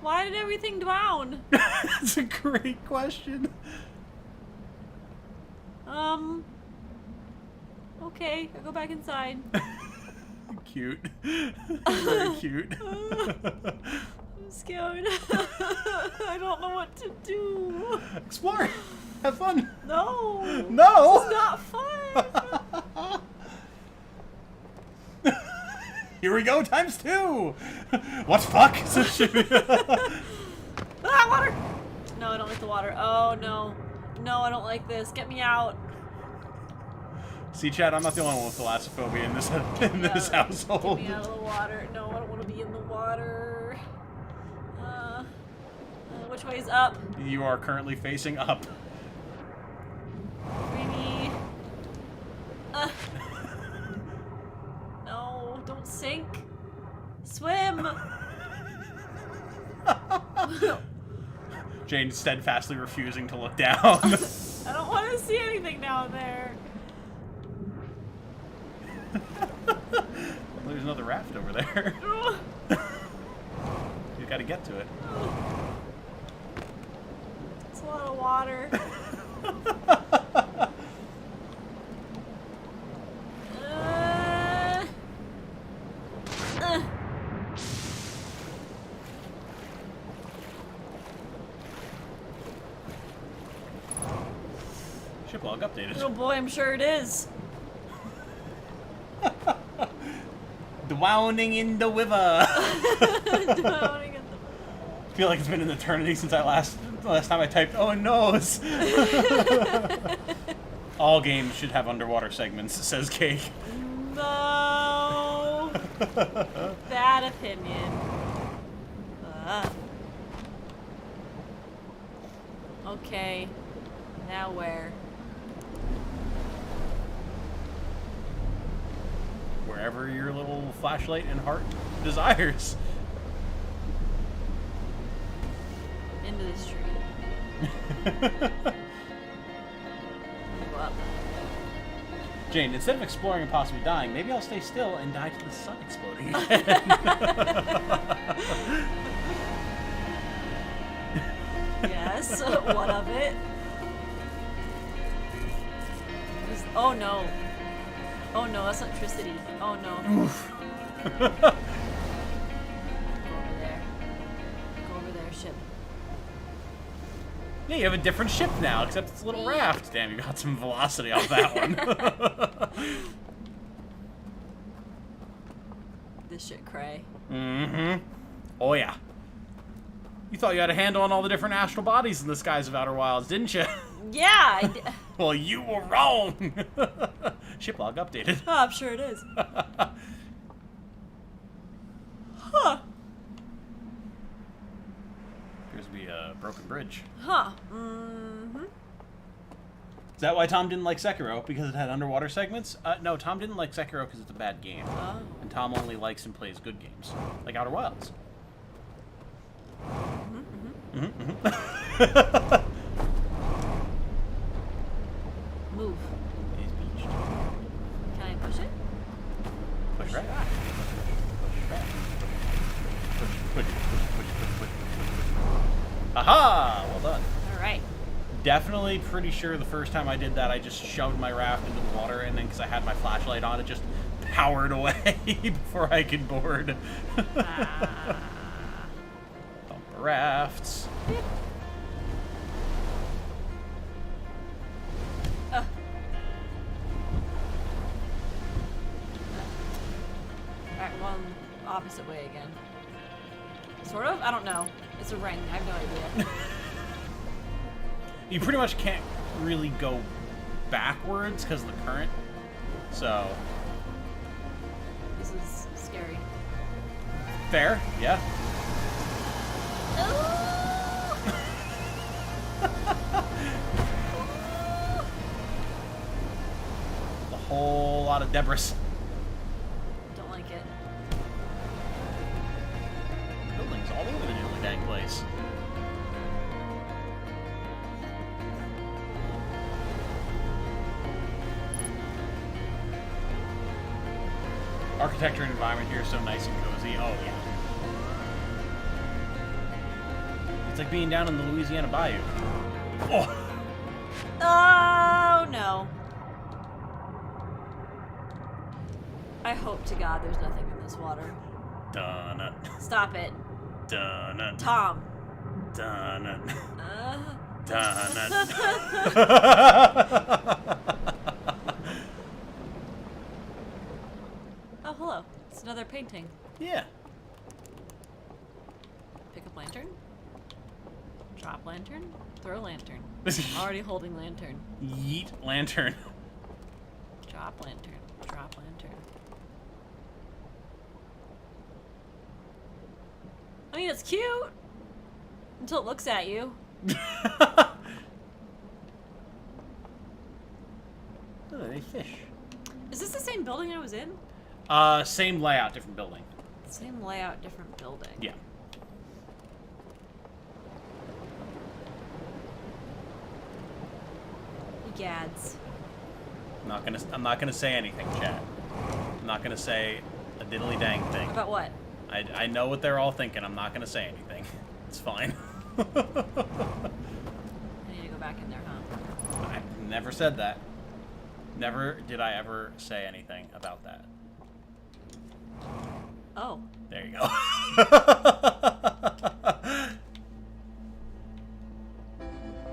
Why did everything drown? That's a great question. Okay, I'll go back inside. Cute. Very cute. I'm scared. I don't know what to do. Explore. Have fun. No. No. It's not fun. Here we go, ×2. What fuck? Ah, water. No, I don't like the water. Oh no. No, I don't like this. Get me out. See, Chad, I'm not the only one with thalassophobia in this household. Get me out of the water. No, I don't want to be in the water. Which way's up? You are currently facing up. Maybe. No, don't sink. Swim. Jane steadfastly refusing to look down. I don't want to see anything down there. There's another raft over there. You gotta get to it. It's a lot of water. Ship log updated. Oh boy, I'm sure it is. Drowning in the river. Drowning in the... I feel like it's been an eternity since last time I typed, oh no. All games should have underwater segments, says Cake. No. Bad opinion. Okay. Now where? Wherever your little flashlight and heart desires. Into this tree. Move up. Jane, instead of exploring and possibly dying, maybe I'll stay still and die to the sun exploding again. Yes, what of it? Oh no. Oh no, that's electricity. Oh no. Oof. Go over there. Go over there, ship. Yeah, you have a different ship now, except it's a little raft. Damn, you got some velocity off that one. This shit cray. Mm-hmm. Oh yeah. You thought you had a handle on all the different astral bodies in the skies of Outer Wilds, didn't you? Yeah, I did. Well, you were wrong. Ship log updated. Oh, I'm sure it is. Huh. Appears to be a broken bridge. Huh. Mm-hmm. Is that why Tom didn't like Sekiro? Because it had underwater segments? No, Tom didn't like Sekiro because it's a bad game. Oh. And Tom only likes and plays good games. Like Outer Wilds. Move. He's beached. Can I push it? Push right. Push. Aha! Well done. Alright. Definitely pretty sure the first time I did that, I just shoved my raft into the water, and then because I had my flashlight on, it just powered away before I could board. Bumper rafts. Alright, one opposite way again. Sort of? I don't know. It's a ring. I have no idea. You pretty much can't really go backwards because of the current. So. This is scary. Fair, yeah. A whole lot of debris. Don't like it. Buildings all over the nearly dang place. Architecture and environment here is so nice and cozy. Oh, yeah. It's like being down in the Louisiana Bayou. Oh! Oh, no. I hope to God there's nothing in this water. Dun-it. Stop it. Dun-it. Tom. Dun-it. Uh. Dun-it. Oh, hello. It's another painting. Yeah. Pick up lantern. Drop lantern. Throw lantern. Already holding lantern. Yeet lantern. Drop lantern. Drop lantern. I mean, it's cute. Until it looks at you. Oh, they fish. Is this the same building I was in? Same layout, different building. Same layout, different building. Yeah. Gads. I'm not gonna say anything, chat. I'm not gonna say a diddly dang thing. About what? I know what they're all thinking. I'm not gonna say anything. It's fine. I need to go back in there, huh? I never said that. Never did I ever say anything about that. Oh. There you go.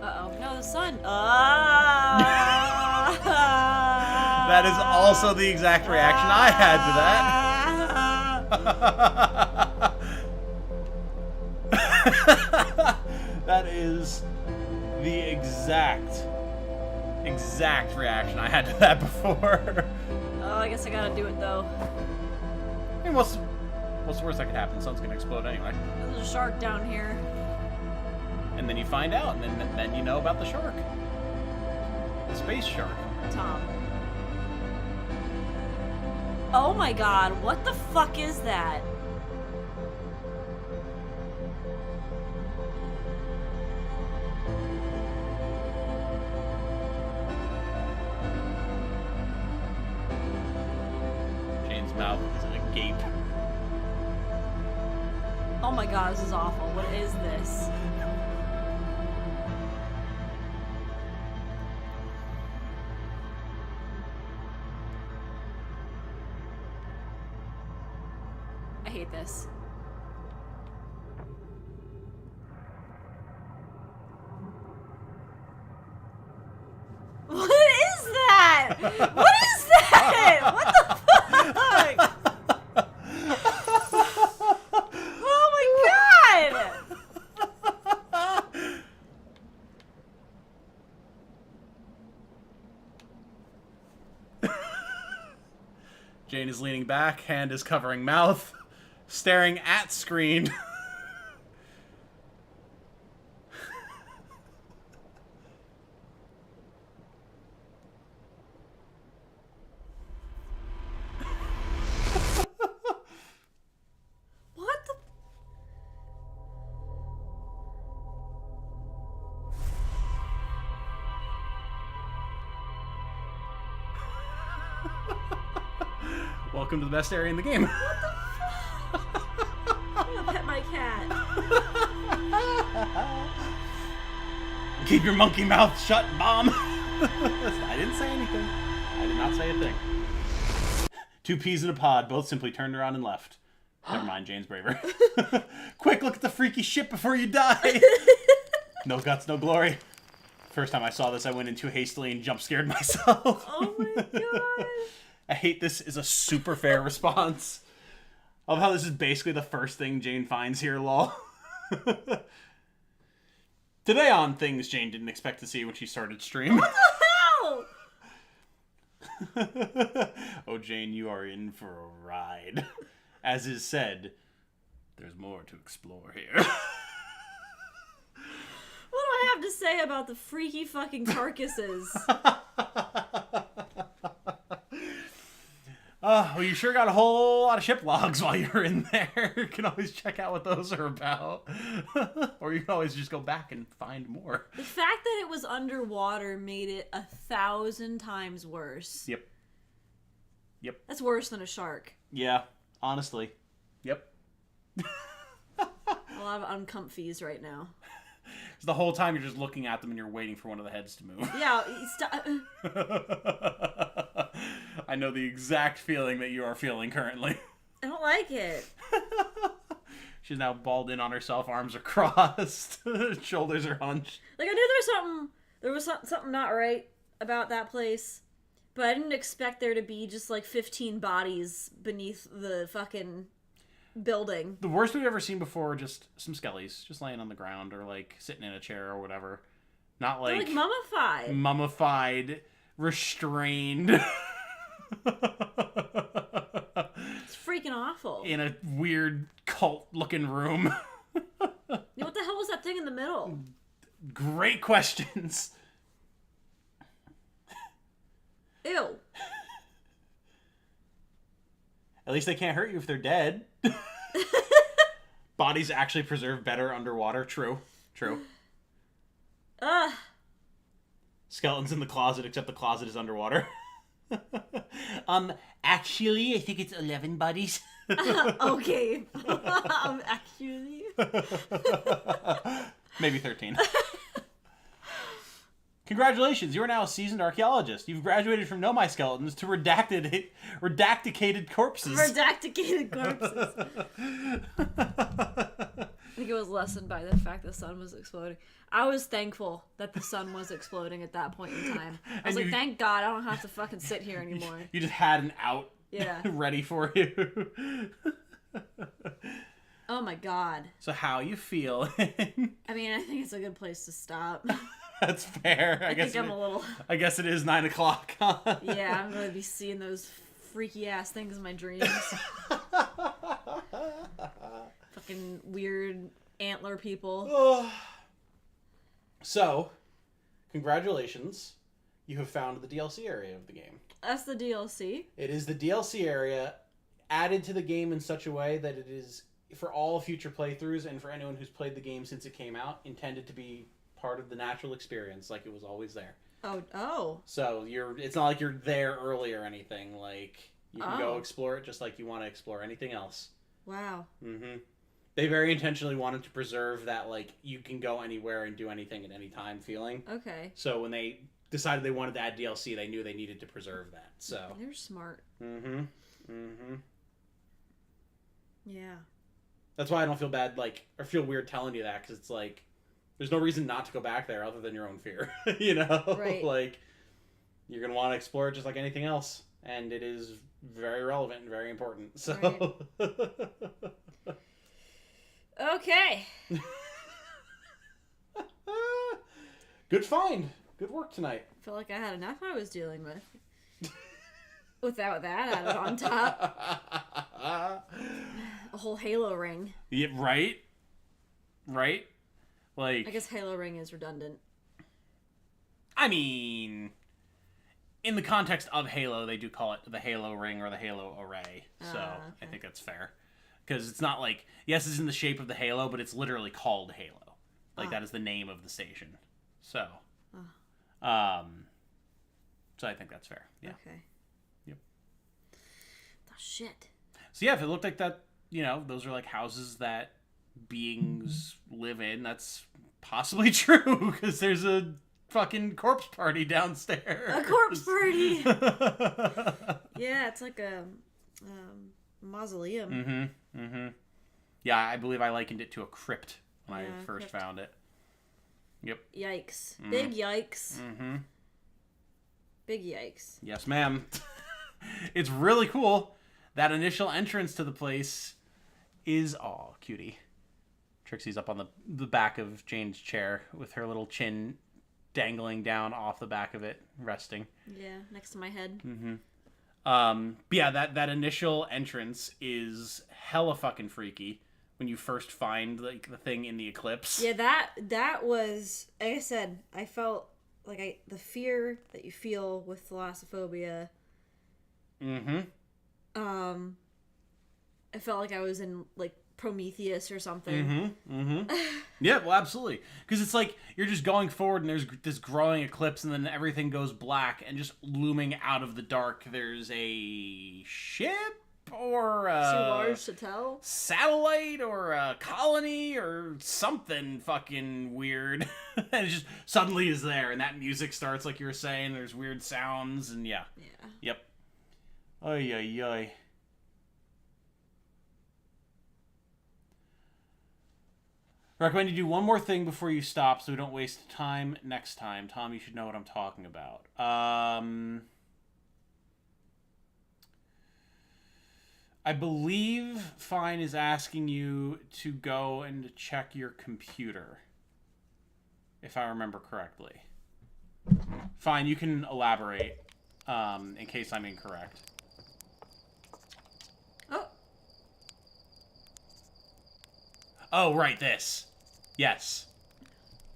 Uh-oh. No, the sun. Ah! That is also the exact reaction I had to that. That is the exact reaction I had to that before. Oh, I guess I gotta do it, though. I mean, what's the worst that could happen? The sun's gonna explode anyway. There's a shark down here. And then you find out, and then you know about the shark. The space shark. Tom. Oh my god, what the fuck is that? Jane's mouth is agape. Oh my god, this is awful. What is this? I hate this. What is that? What is that? What the fuck? Oh my god! Jane is leaning back, hand is covering mouth, staring at screen. Welcome to the best area in the game. I'm gonna pet my cat. Keep your monkey mouth shut, Mom. I didn't say anything. I did not say a thing. Two peas in a pod, both simply turned around and left. Never mind, Jane's braver. Quick, look at the freaky shit before you die. No guts, no glory. First time I saw this, I went in too hastily and jump scared myself. Oh my god. I hate this is a super fair response. I love how this is basically the first thing Jane finds here, lol. Today on things Jane didn't expect to see when she started stream. What the hell? Oh, Jane, you are in for a ride. As is said, there's more to explore here. What do I have to say about the freaky fucking carcasses? Well, you sure got a whole lot of ship logs while you're in there. You can always check out what those are about. Or you can always just go back and find more. The fact that it was underwater made it 1,000 times worse. Yep. Yep. That's worse than a shark. Yeah, honestly. Yep. A lot of uncomfies right now. So the whole time you're just looking at them and you're waiting for one of the heads to move. Yeah, I know the exact feeling that you are feeling currently. I don't like it. She's now balled in on herself, arms are crossed, shoulders are hunched. Like, I knew there was something not right about that place, but I didn't expect there to be just like 15 bodies beneath the fucking building. The worst we've ever seen before are just some skellies, just laying on the ground or like sitting in a chair or whatever. Not They're like mummified. Mummified, restrained. It's freaking awful. In a weird cult-looking room. What the hell was that thing in the middle? Great questions. Ew. At least they can't hurt you if they're dead. Bodies actually preserve better underwater. True. True. Ugh. Skeletons in the closet, except the closet is underwater. Actually, I think it's 11 bodies. Okay. Actually. Maybe 13. Congratulations, you are now a seasoned archaeologist. You've graduated from Nomai skeletons to redacticated corpses. Redacticated corpses. I think it was lessened by the fact the sun was exploding. I was thankful that the sun was exploding at that point in time. I was like, thank God I don't have to fucking sit here anymore. You just had an out ready for you. Oh my God. So how you feeling? I mean, I think it's a good place to stop. That's fair. I guess it is 9 o'clock. Huh? Yeah, I'm going to be seeing those freaky ass things in my dreams. Fucking weird antler people. So, congratulations. You have found the DLC area of the game. That's the DLC. It is the DLC area added to the game in such a way that it is, for all future playthroughs and for anyone who's played the game since it came out, intended to be part of the natural experience, like it was always there. Oh. So it's not like you're there early or anything. Like, you can go explore it just like you want to explore anything else. Wow. Mm-hmm. They very intentionally wanted to preserve that, like, you can go anywhere and do anything at any time feeling. Okay. So when they decided they wanted to add DLC, they knew they needed to preserve that. So they're smart. Mm-hmm. Mm-hmm. Yeah. That's why I don't feel bad, like, or feel weird telling you that, because it's like, there's no reason not to go back there other than your own fear, you know? Right. Like, you're going to want to explore it just like anything else, and it is very relevant and very important, so... Right. Okay. Good find. Good work tonight. I felt like I had enough I was dealing with. Without that added on top. A whole Halo ring. Yeah, right? Right? Like, I guess Halo ring is redundant. I mean, in the context of Halo, they do call it the Halo ring or the Halo array. So Okay. I think that's fair. Because it's not like, yes, it's in the shape of the Halo, but it's literally called Halo. Like, that is the name of the station. So, so I think that's fair. Yeah. Okay. Yep. The shit. So yeah, if it looked like that, those are like houses that beings live in, that's possibly true, because there's a fucking corpse party downstairs. A corpse party! Yeah, it's like a mausoleum. Yeah, I believe I likened it to a crypt when I first crypt. found it. Yep. Yikes. Big yikes. Big yikes. Yes, ma'am. It's really cool. That initial entrance to the place is, cutie. Trixie's up on the back of Jane's chair with her little chin dangling down off the back of it, resting. Yeah, next to my head. But yeah, that initial entrance is hella fucking freaky when you first find like the thing in the eclipse. Yeah, that was, like I said, I felt like the fear that you feel with thalassophobia. I felt like I was in like Prometheus or something. Yeah, well, absolutely. Because it's like you're just going forward and there's this growing eclipse and then everything goes black and just looming out of the dark there's a ship or Too large to tell. Satellite or a colony or something fucking weird. And it just suddenly is there and that music starts like you were saying. There's weird sounds and yeah. Yep. Oy, oy, oy. Recommend you do one more thing before you stop so we don't waste time next time. Tom, you should know what I'm talking about. I believe Fine is asking you to go and check your computer. If I remember correctly. Fine, you can elaborate in case I'm incorrect. Oh, right, this. Yes.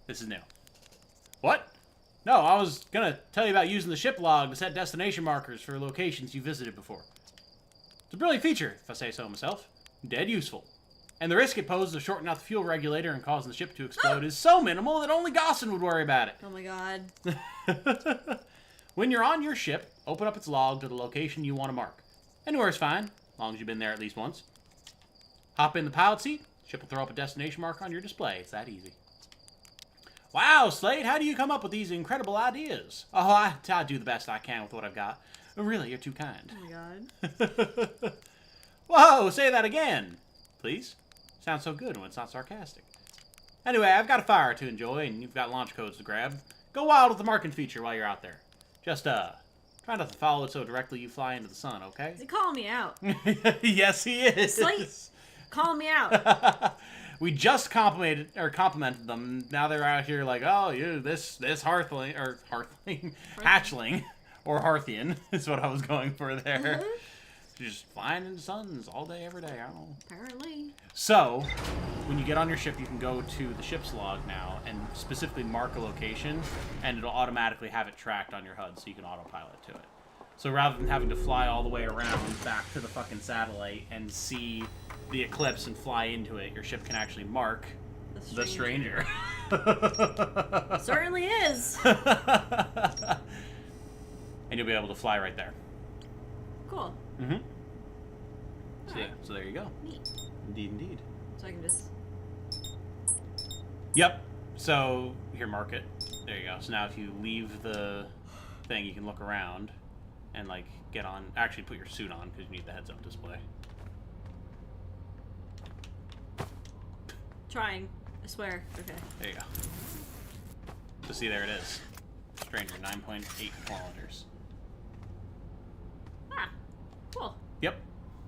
This is new. What? No, I was gonna tell you about using the ship log to set destination markers for locations you visited before. It's a brilliant feature, if I say so myself. Dead useful. And the risk it poses of shorting out the fuel regulator and causing the ship to explode is so minimal that only Gosson would worry about it. Oh my god. When you're on your ship, open up its log to the location you want to mark. Anywhere is fine, as long as you've been there at least once. Hop in the pilot seat. Ship will throw up a destination marker on your display. It's that easy. Wow, Slade, how do you come up with these incredible ideas? Oh, I do the best I can with what I've got. Really, you're too kind. Oh my god. Whoa, say that again, please. Sounds so good when it's not sarcastic. Anyway, I've got a fire to enjoy, and you've got launch codes to grab. Go wild with the marking feature while you're out there. Just, try not to follow it so directly you fly into the sun, okay? Is he calling me out? Yes, he is. Slate, call me out. We just complimented them. Now they're out here like, oh, you this hatchling, or Hearthian is what I was going for there. Just flying into suns all day, every day. I don't know. Apparently. So, when you get on your ship, you can go to the ship's log now and specifically mark a location, and it'll automatically have it tracked on your HUD, so you can autopilot to it. So rather than having to fly all the way around back to the fucking satellite and see the eclipse and fly into it, your ship can actually mark the stranger. Certainly is. And you'll be able to fly right there. Cool. Mm-hmm. So, Alright. yeah, so there you go. Neat. Indeed, indeed. So I can just... Yep. So, here, mark it. There you go. So now if you leave the thing, you can look around and, like, get on... Actually, put your suit on, because you need the heads-up display. Trying. I swear. Okay. There you go. So see, there it is. Stranger, 9.8 kilometers. Ah. Cool. Yep.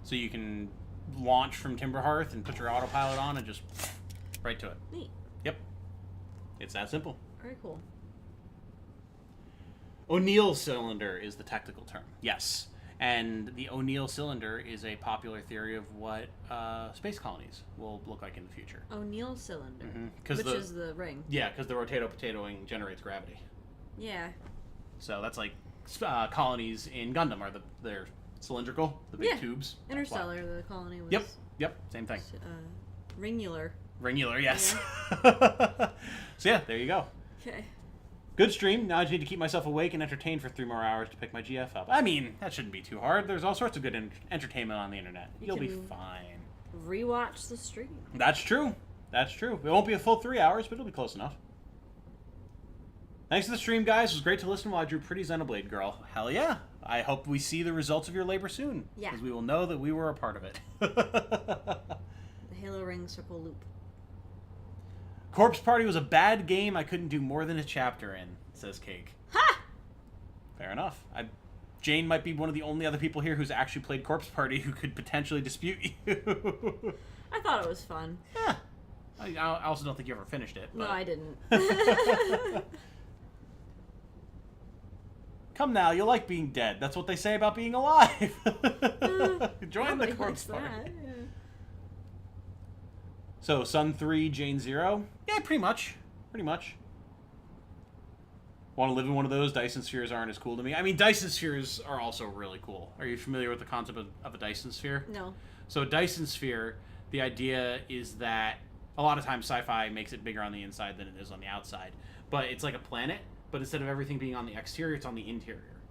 So you can launch from Timberhearth and put your autopilot on and just right to it. Neat. Yep. It's that simple. Very cool. O'Neill cylinder is the technical term. Yes. And the O'Neill cylinder is a popular theory of what space colonies will look like in the future. O'Neill cylinder. Mm-hmm. Which is the ring. Yeah, because the rotato-potatoing generates gravity. Yeah. So that's like colonies in Gundam are they're cylindrical, the big tubes. Interstellar, the colony was... Yep, same thing. Ringular. Ringular, yes. Yeah. So yeah, there you go. Okay. Good stream. Now I just need to keep myself awake and entertained for 3 more hours to pick my GF up. I mean, that shouldn't be too hard. There's all sorts of good entertainment on the internet. You'll be fine. Rewatch the stream. That's true. That's true. It won't be a full 3 hours, but it'll be close enough. Thanks for the stream, guys. It was great to listen while I drew Pretty Xenoblade Girl. Hell yeah. I hope we see the results of your labor soon. Yeah. Because we will know that we were a part of it. The Halo Ring Circle Loop. Corpse Party was a bad game I couldn't do more than a chapter in, says Cake. Ha! Fair enough. Jane might be one of the only other people here who's actually played Corpse Party who could potentially dispute you. I thought it was fun. Yeah. I also don't think you ever finished it. But... No, I didn't. Come now, you like being dead. That's what they say about being alive. Join the Corpse Party. Yeah. So, Sun 3, Jane 0? Yeah, pretty much. Pretty much. Want to live in one of those? Dyson spheres aren't as cool to me. I mean, Dyson spheres are also really cool. Are you familiar with the concept of a Dyson sphere? No. So, a Dyson sphere, the idea is that a lot of times sci-fi makes it bigger on the inside than it is on the outside. But it's like a planet, but instead of everything being on the exterior, it's on the interior.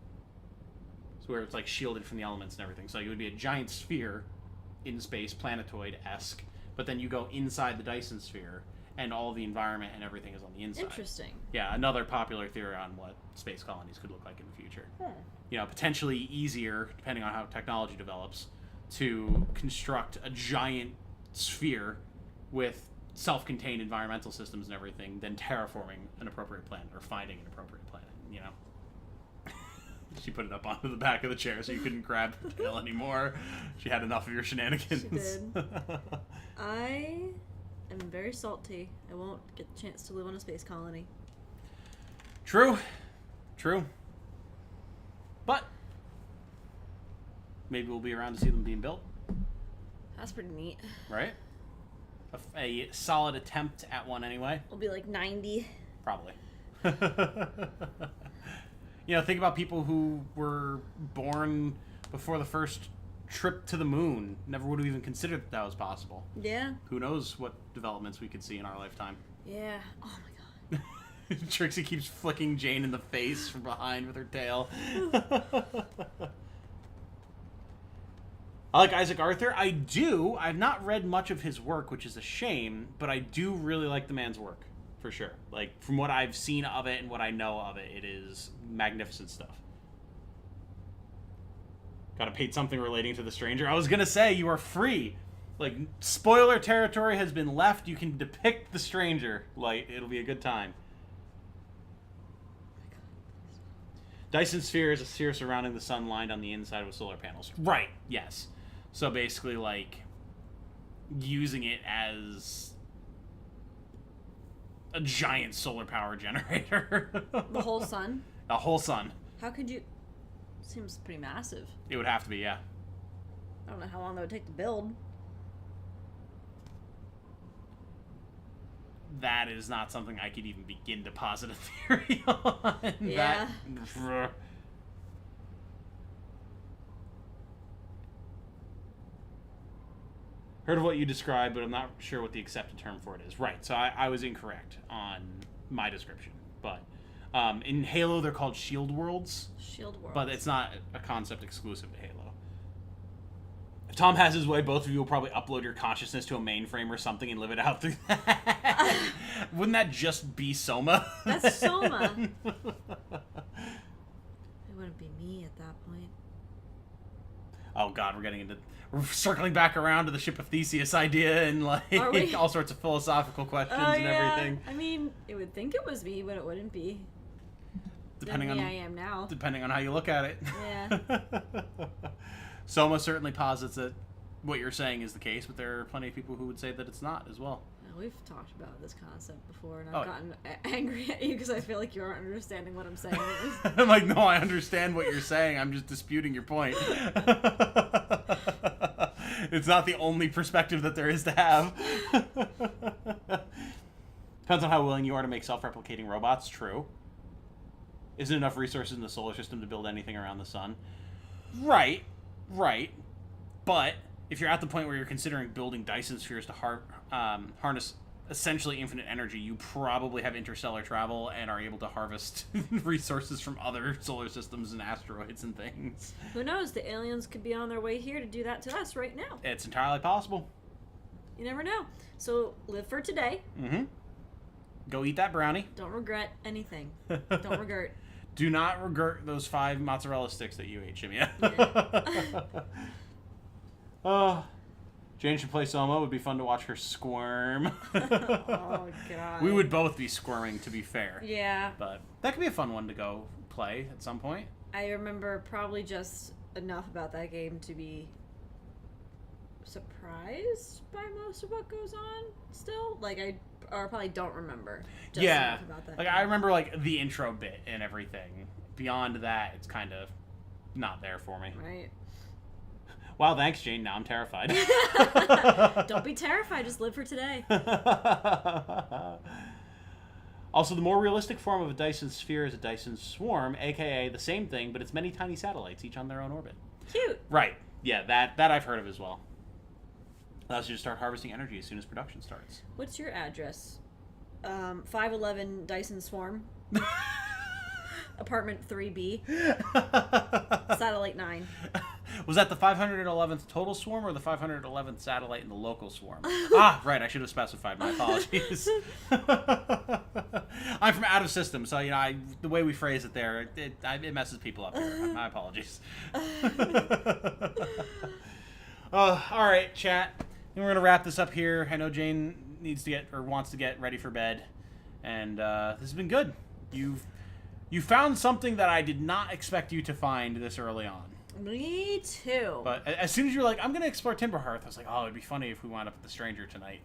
So where it's like shielded from the elements and everything. So it would be a giant sphere in space, planetoid-esque, but then you go inside the Dyson sphere, and all the environment and everything is on the inside. Interesting. Yeah, another popular theory on what space colonies could look like in the future. Hmm. You know, potentially easier, depending on how technology develops, to construct a giant sphere with self-contained environmental systems and everything than terraforming an appropriate planet or finding an appropriate planet, you know? She put it up onto the back of the chair so you couldn't grab her tail anymore. She had enough of your shenanigans. She did. I am very salty. I won't get the chance to live on a space colony. True. True. But maybe we'll be around to see them being built. That's pretty neat. Right? A solid attempt at one anyway. We'll be like 90. Probably. You know, think about people who were born before the first trip to the moon. Never would have even considered that was possible. Yeah. Who knows what developments we could see in our lifetime. Yeah. Oh my god. Trixie keeps flicking Jane in the face from behind with her tail. I like Isaac Arthur. I do. I've not read much of his work, which is a shame, but I do really like the man's work, for sure. Like, from what I've seen of it and what I know of it, it is magnificent stuff. Gotta paint something relating to the stranger. I was gonna say, you are free. Like, spoiler territory has been left. You can depict the stranger. Like, it'll be a good time. Dyson sphere is a sphere surrounding the sun lined on the inside with solar panels. Right, yes. So basically, like, using it as a giant solar power generator. The whole sun? A whole sun. How could you... Seems pretty massive. It would have to be, yeah. I don't know how long that would take to build. That is not something I could even begin to posit a theory on. Yeah. Heard of what you described, but I'm not sure what the accepted term for it is. Right, so I was incorrect on my description. But in Halo, they're called shield worlds. Shield worlds. But it's not a concept exclusive to Halo. If Tom has his way, both of you will probably upload your consciousness to a mainframe or something and live it out through that. Wouldn't that just be Soma? That's Soma. It wouldn't be me at that point. Oh god, we're circling back around to the Ship of Theseus idea and like all sorts of philosophical questions and everything. I mean, it would think it was me, but it wouldn't be. Depending on I am now. Depending on how you look at it. Yeah. Soma certainly posits that what you're saying is the case, but there are plenty of people who would say that it's not as well. We've talked about this concept before, and I've gotten angry at you because I feel like you aren't understanding what I'm saying. I'm like, no, I understand what you're saying. I'm just disputing your point. It's not the only perspective that there is to have. Depends on how willing you are to make self-replicating robots. True. Isn't enough resources in the solar system to build anything around the sun? Right. But if you're at the point where you're considering building Dyson spheres to harness essentially infinite energy, you probably have interstellar travel and are able to harvest resources from other solar systems and asteroids and things. Who knows? The aliens could be on their way here to do that to us right now. It's entirely possible. You never know. So live for today. Mm-hmm. Go eat that brownie. Don't regret anything. Don't regret. Do not regret those 5 mozzarella sticks that you ate, Shimia. Yeah. Jane should play Soma. It would be fun to watch her squirm. Oh, God. We would both be squirming, to be fair. Yeah. But that could be a fun one to go play at some point. I remember probably just enough about that game to be surprised by most of what goes on still. Like, I probably don't remember just enough about that like game. I remember like the intro bit and everything. Beyond that, it's kind of not there for me. Right. Wow, thanks, Jane. Now I'm terrified. Don't be terrified. Just live for today. Also, the more realistic form of a Dyson sphere is a Dyson swarm, aka the same thing, but it's many tiny satellites, each on their own orbit. Cute. Right. Yeah, that I've heard of as well. Allows you to start harvesting energy as soon as production starts. What's your address? 511 Dyson Swarm. Apartment 3B. Satellite 9. Was that the 511th total swarm or the 511th satellite in the local swarm? Ah, right. I should have specified. My apologies. I'm from out of system, so the way we phrase it there, it messes people up here. My apologies. All right, chat. And we're gonna wrap this up here. I know Jane wants to get ready for bed, and this has been good. You found something that I did not expect you to find this early on. Me too. But as soon as you're like, I'm going to explore Timberhearth, I was like, oh, it'd be funny if we wound up with the Stranger tonight.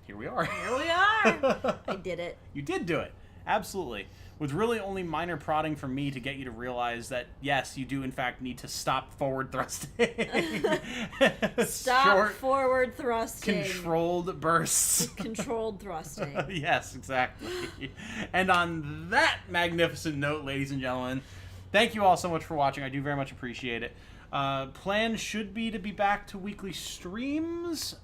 Here we are. Here we are. I did it. You did do it. Absolutely. With really only minor prodding from me to get you to realize that, yes, you do, in fact, need to stop forward thrusting. Stop forward thrusting. Controlled bursts. Controlled thrusting. Yes, exactly. And on that magnificent note, ladies and gentlemen, thank you all so much for watching. I do very much appreciate it. Plan should be to be back to weekly streams.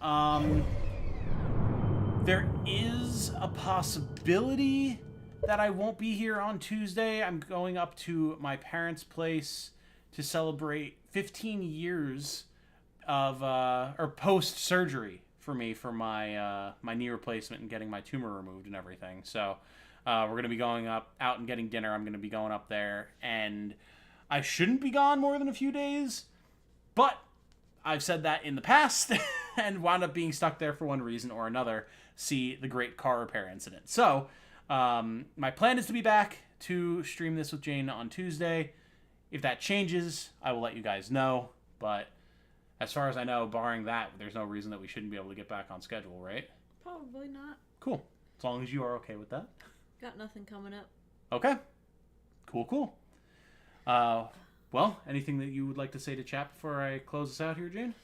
There is a possibility that I won't be here on Tuesday. I'm going up to my parents' place to celebrate 15 years of or post-surgery for me for my my knee replacement and getting my tumor removed and everything. So we're going to be going out and getting dinner. I'm going to be going up there, and I shouldn't be gone more than a few days, but I've said that in the past and wound up being stuck there for one reason or another. See the great car repair incident. So my plan is to be back to stream this with Jane on Tuesday. If that changes, I will let you guys know. But as far as I know, barring that, there's no reason that we shouldn't be able to get back on schedule, right? Probably not. Cool. As long as you are okay with that. Got nothing coming up. Okay. Cool. Well, anything that you would like to say to chat before I close this out here, Jane?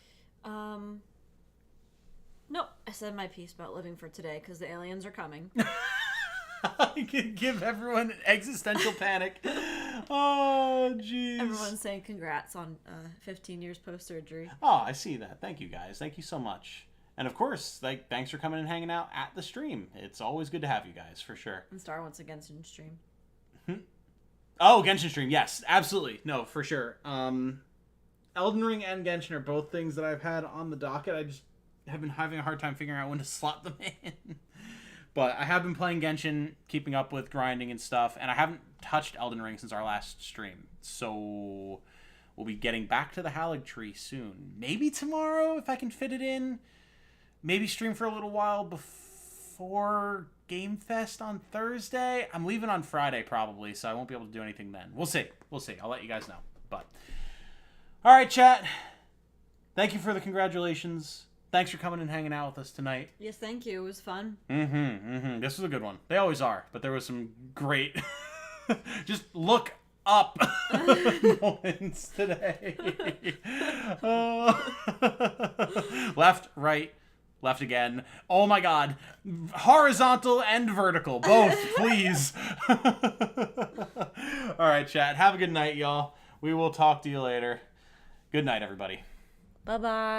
Nope. I said my piece about living for today because the aliens are coming. I can give everyone existential panic. Oh, jeez. Everyone's saying congrats on 15 years post-surgery. Oh, I see that. Thank you, guys. Thank you so much. And of course, thanks for coming and hanging out at the stream. It's always good to have you guys, for sure. And Star once again in stream. Oh, Genshin stream. Yes, absolutely. No, for sure. Elden Ring and Genshin are both things that I've had on the docket. I just have been having a hard time figuring out when to slot them in. But I have been playing Genshin, keeping up with grinding and stuff, and I haven't touched Elden Ring since our last stream. So we'll be getting back to the Halig Tree soon. Maybe tomorrow, if I can fit it in. Maybe stream for a little while before Game Fest on Thursday. I'm leaving on Friday probably, so I won't be able to do anything then. We'll see. I'll let you guys know. But all right, chat. Thank you for the congratulations. Thanks for coming and hanging out with us tonight. Yes, thank you. It was fun. This was a good one. They always are, but there was some great just look up moments today. Left, right, left again. Oh my god. Horizontal and vertical. Both, please. Alright, chat. Have a good night, y'all. We will talk to you later. Good night, everybody. Bye-bye.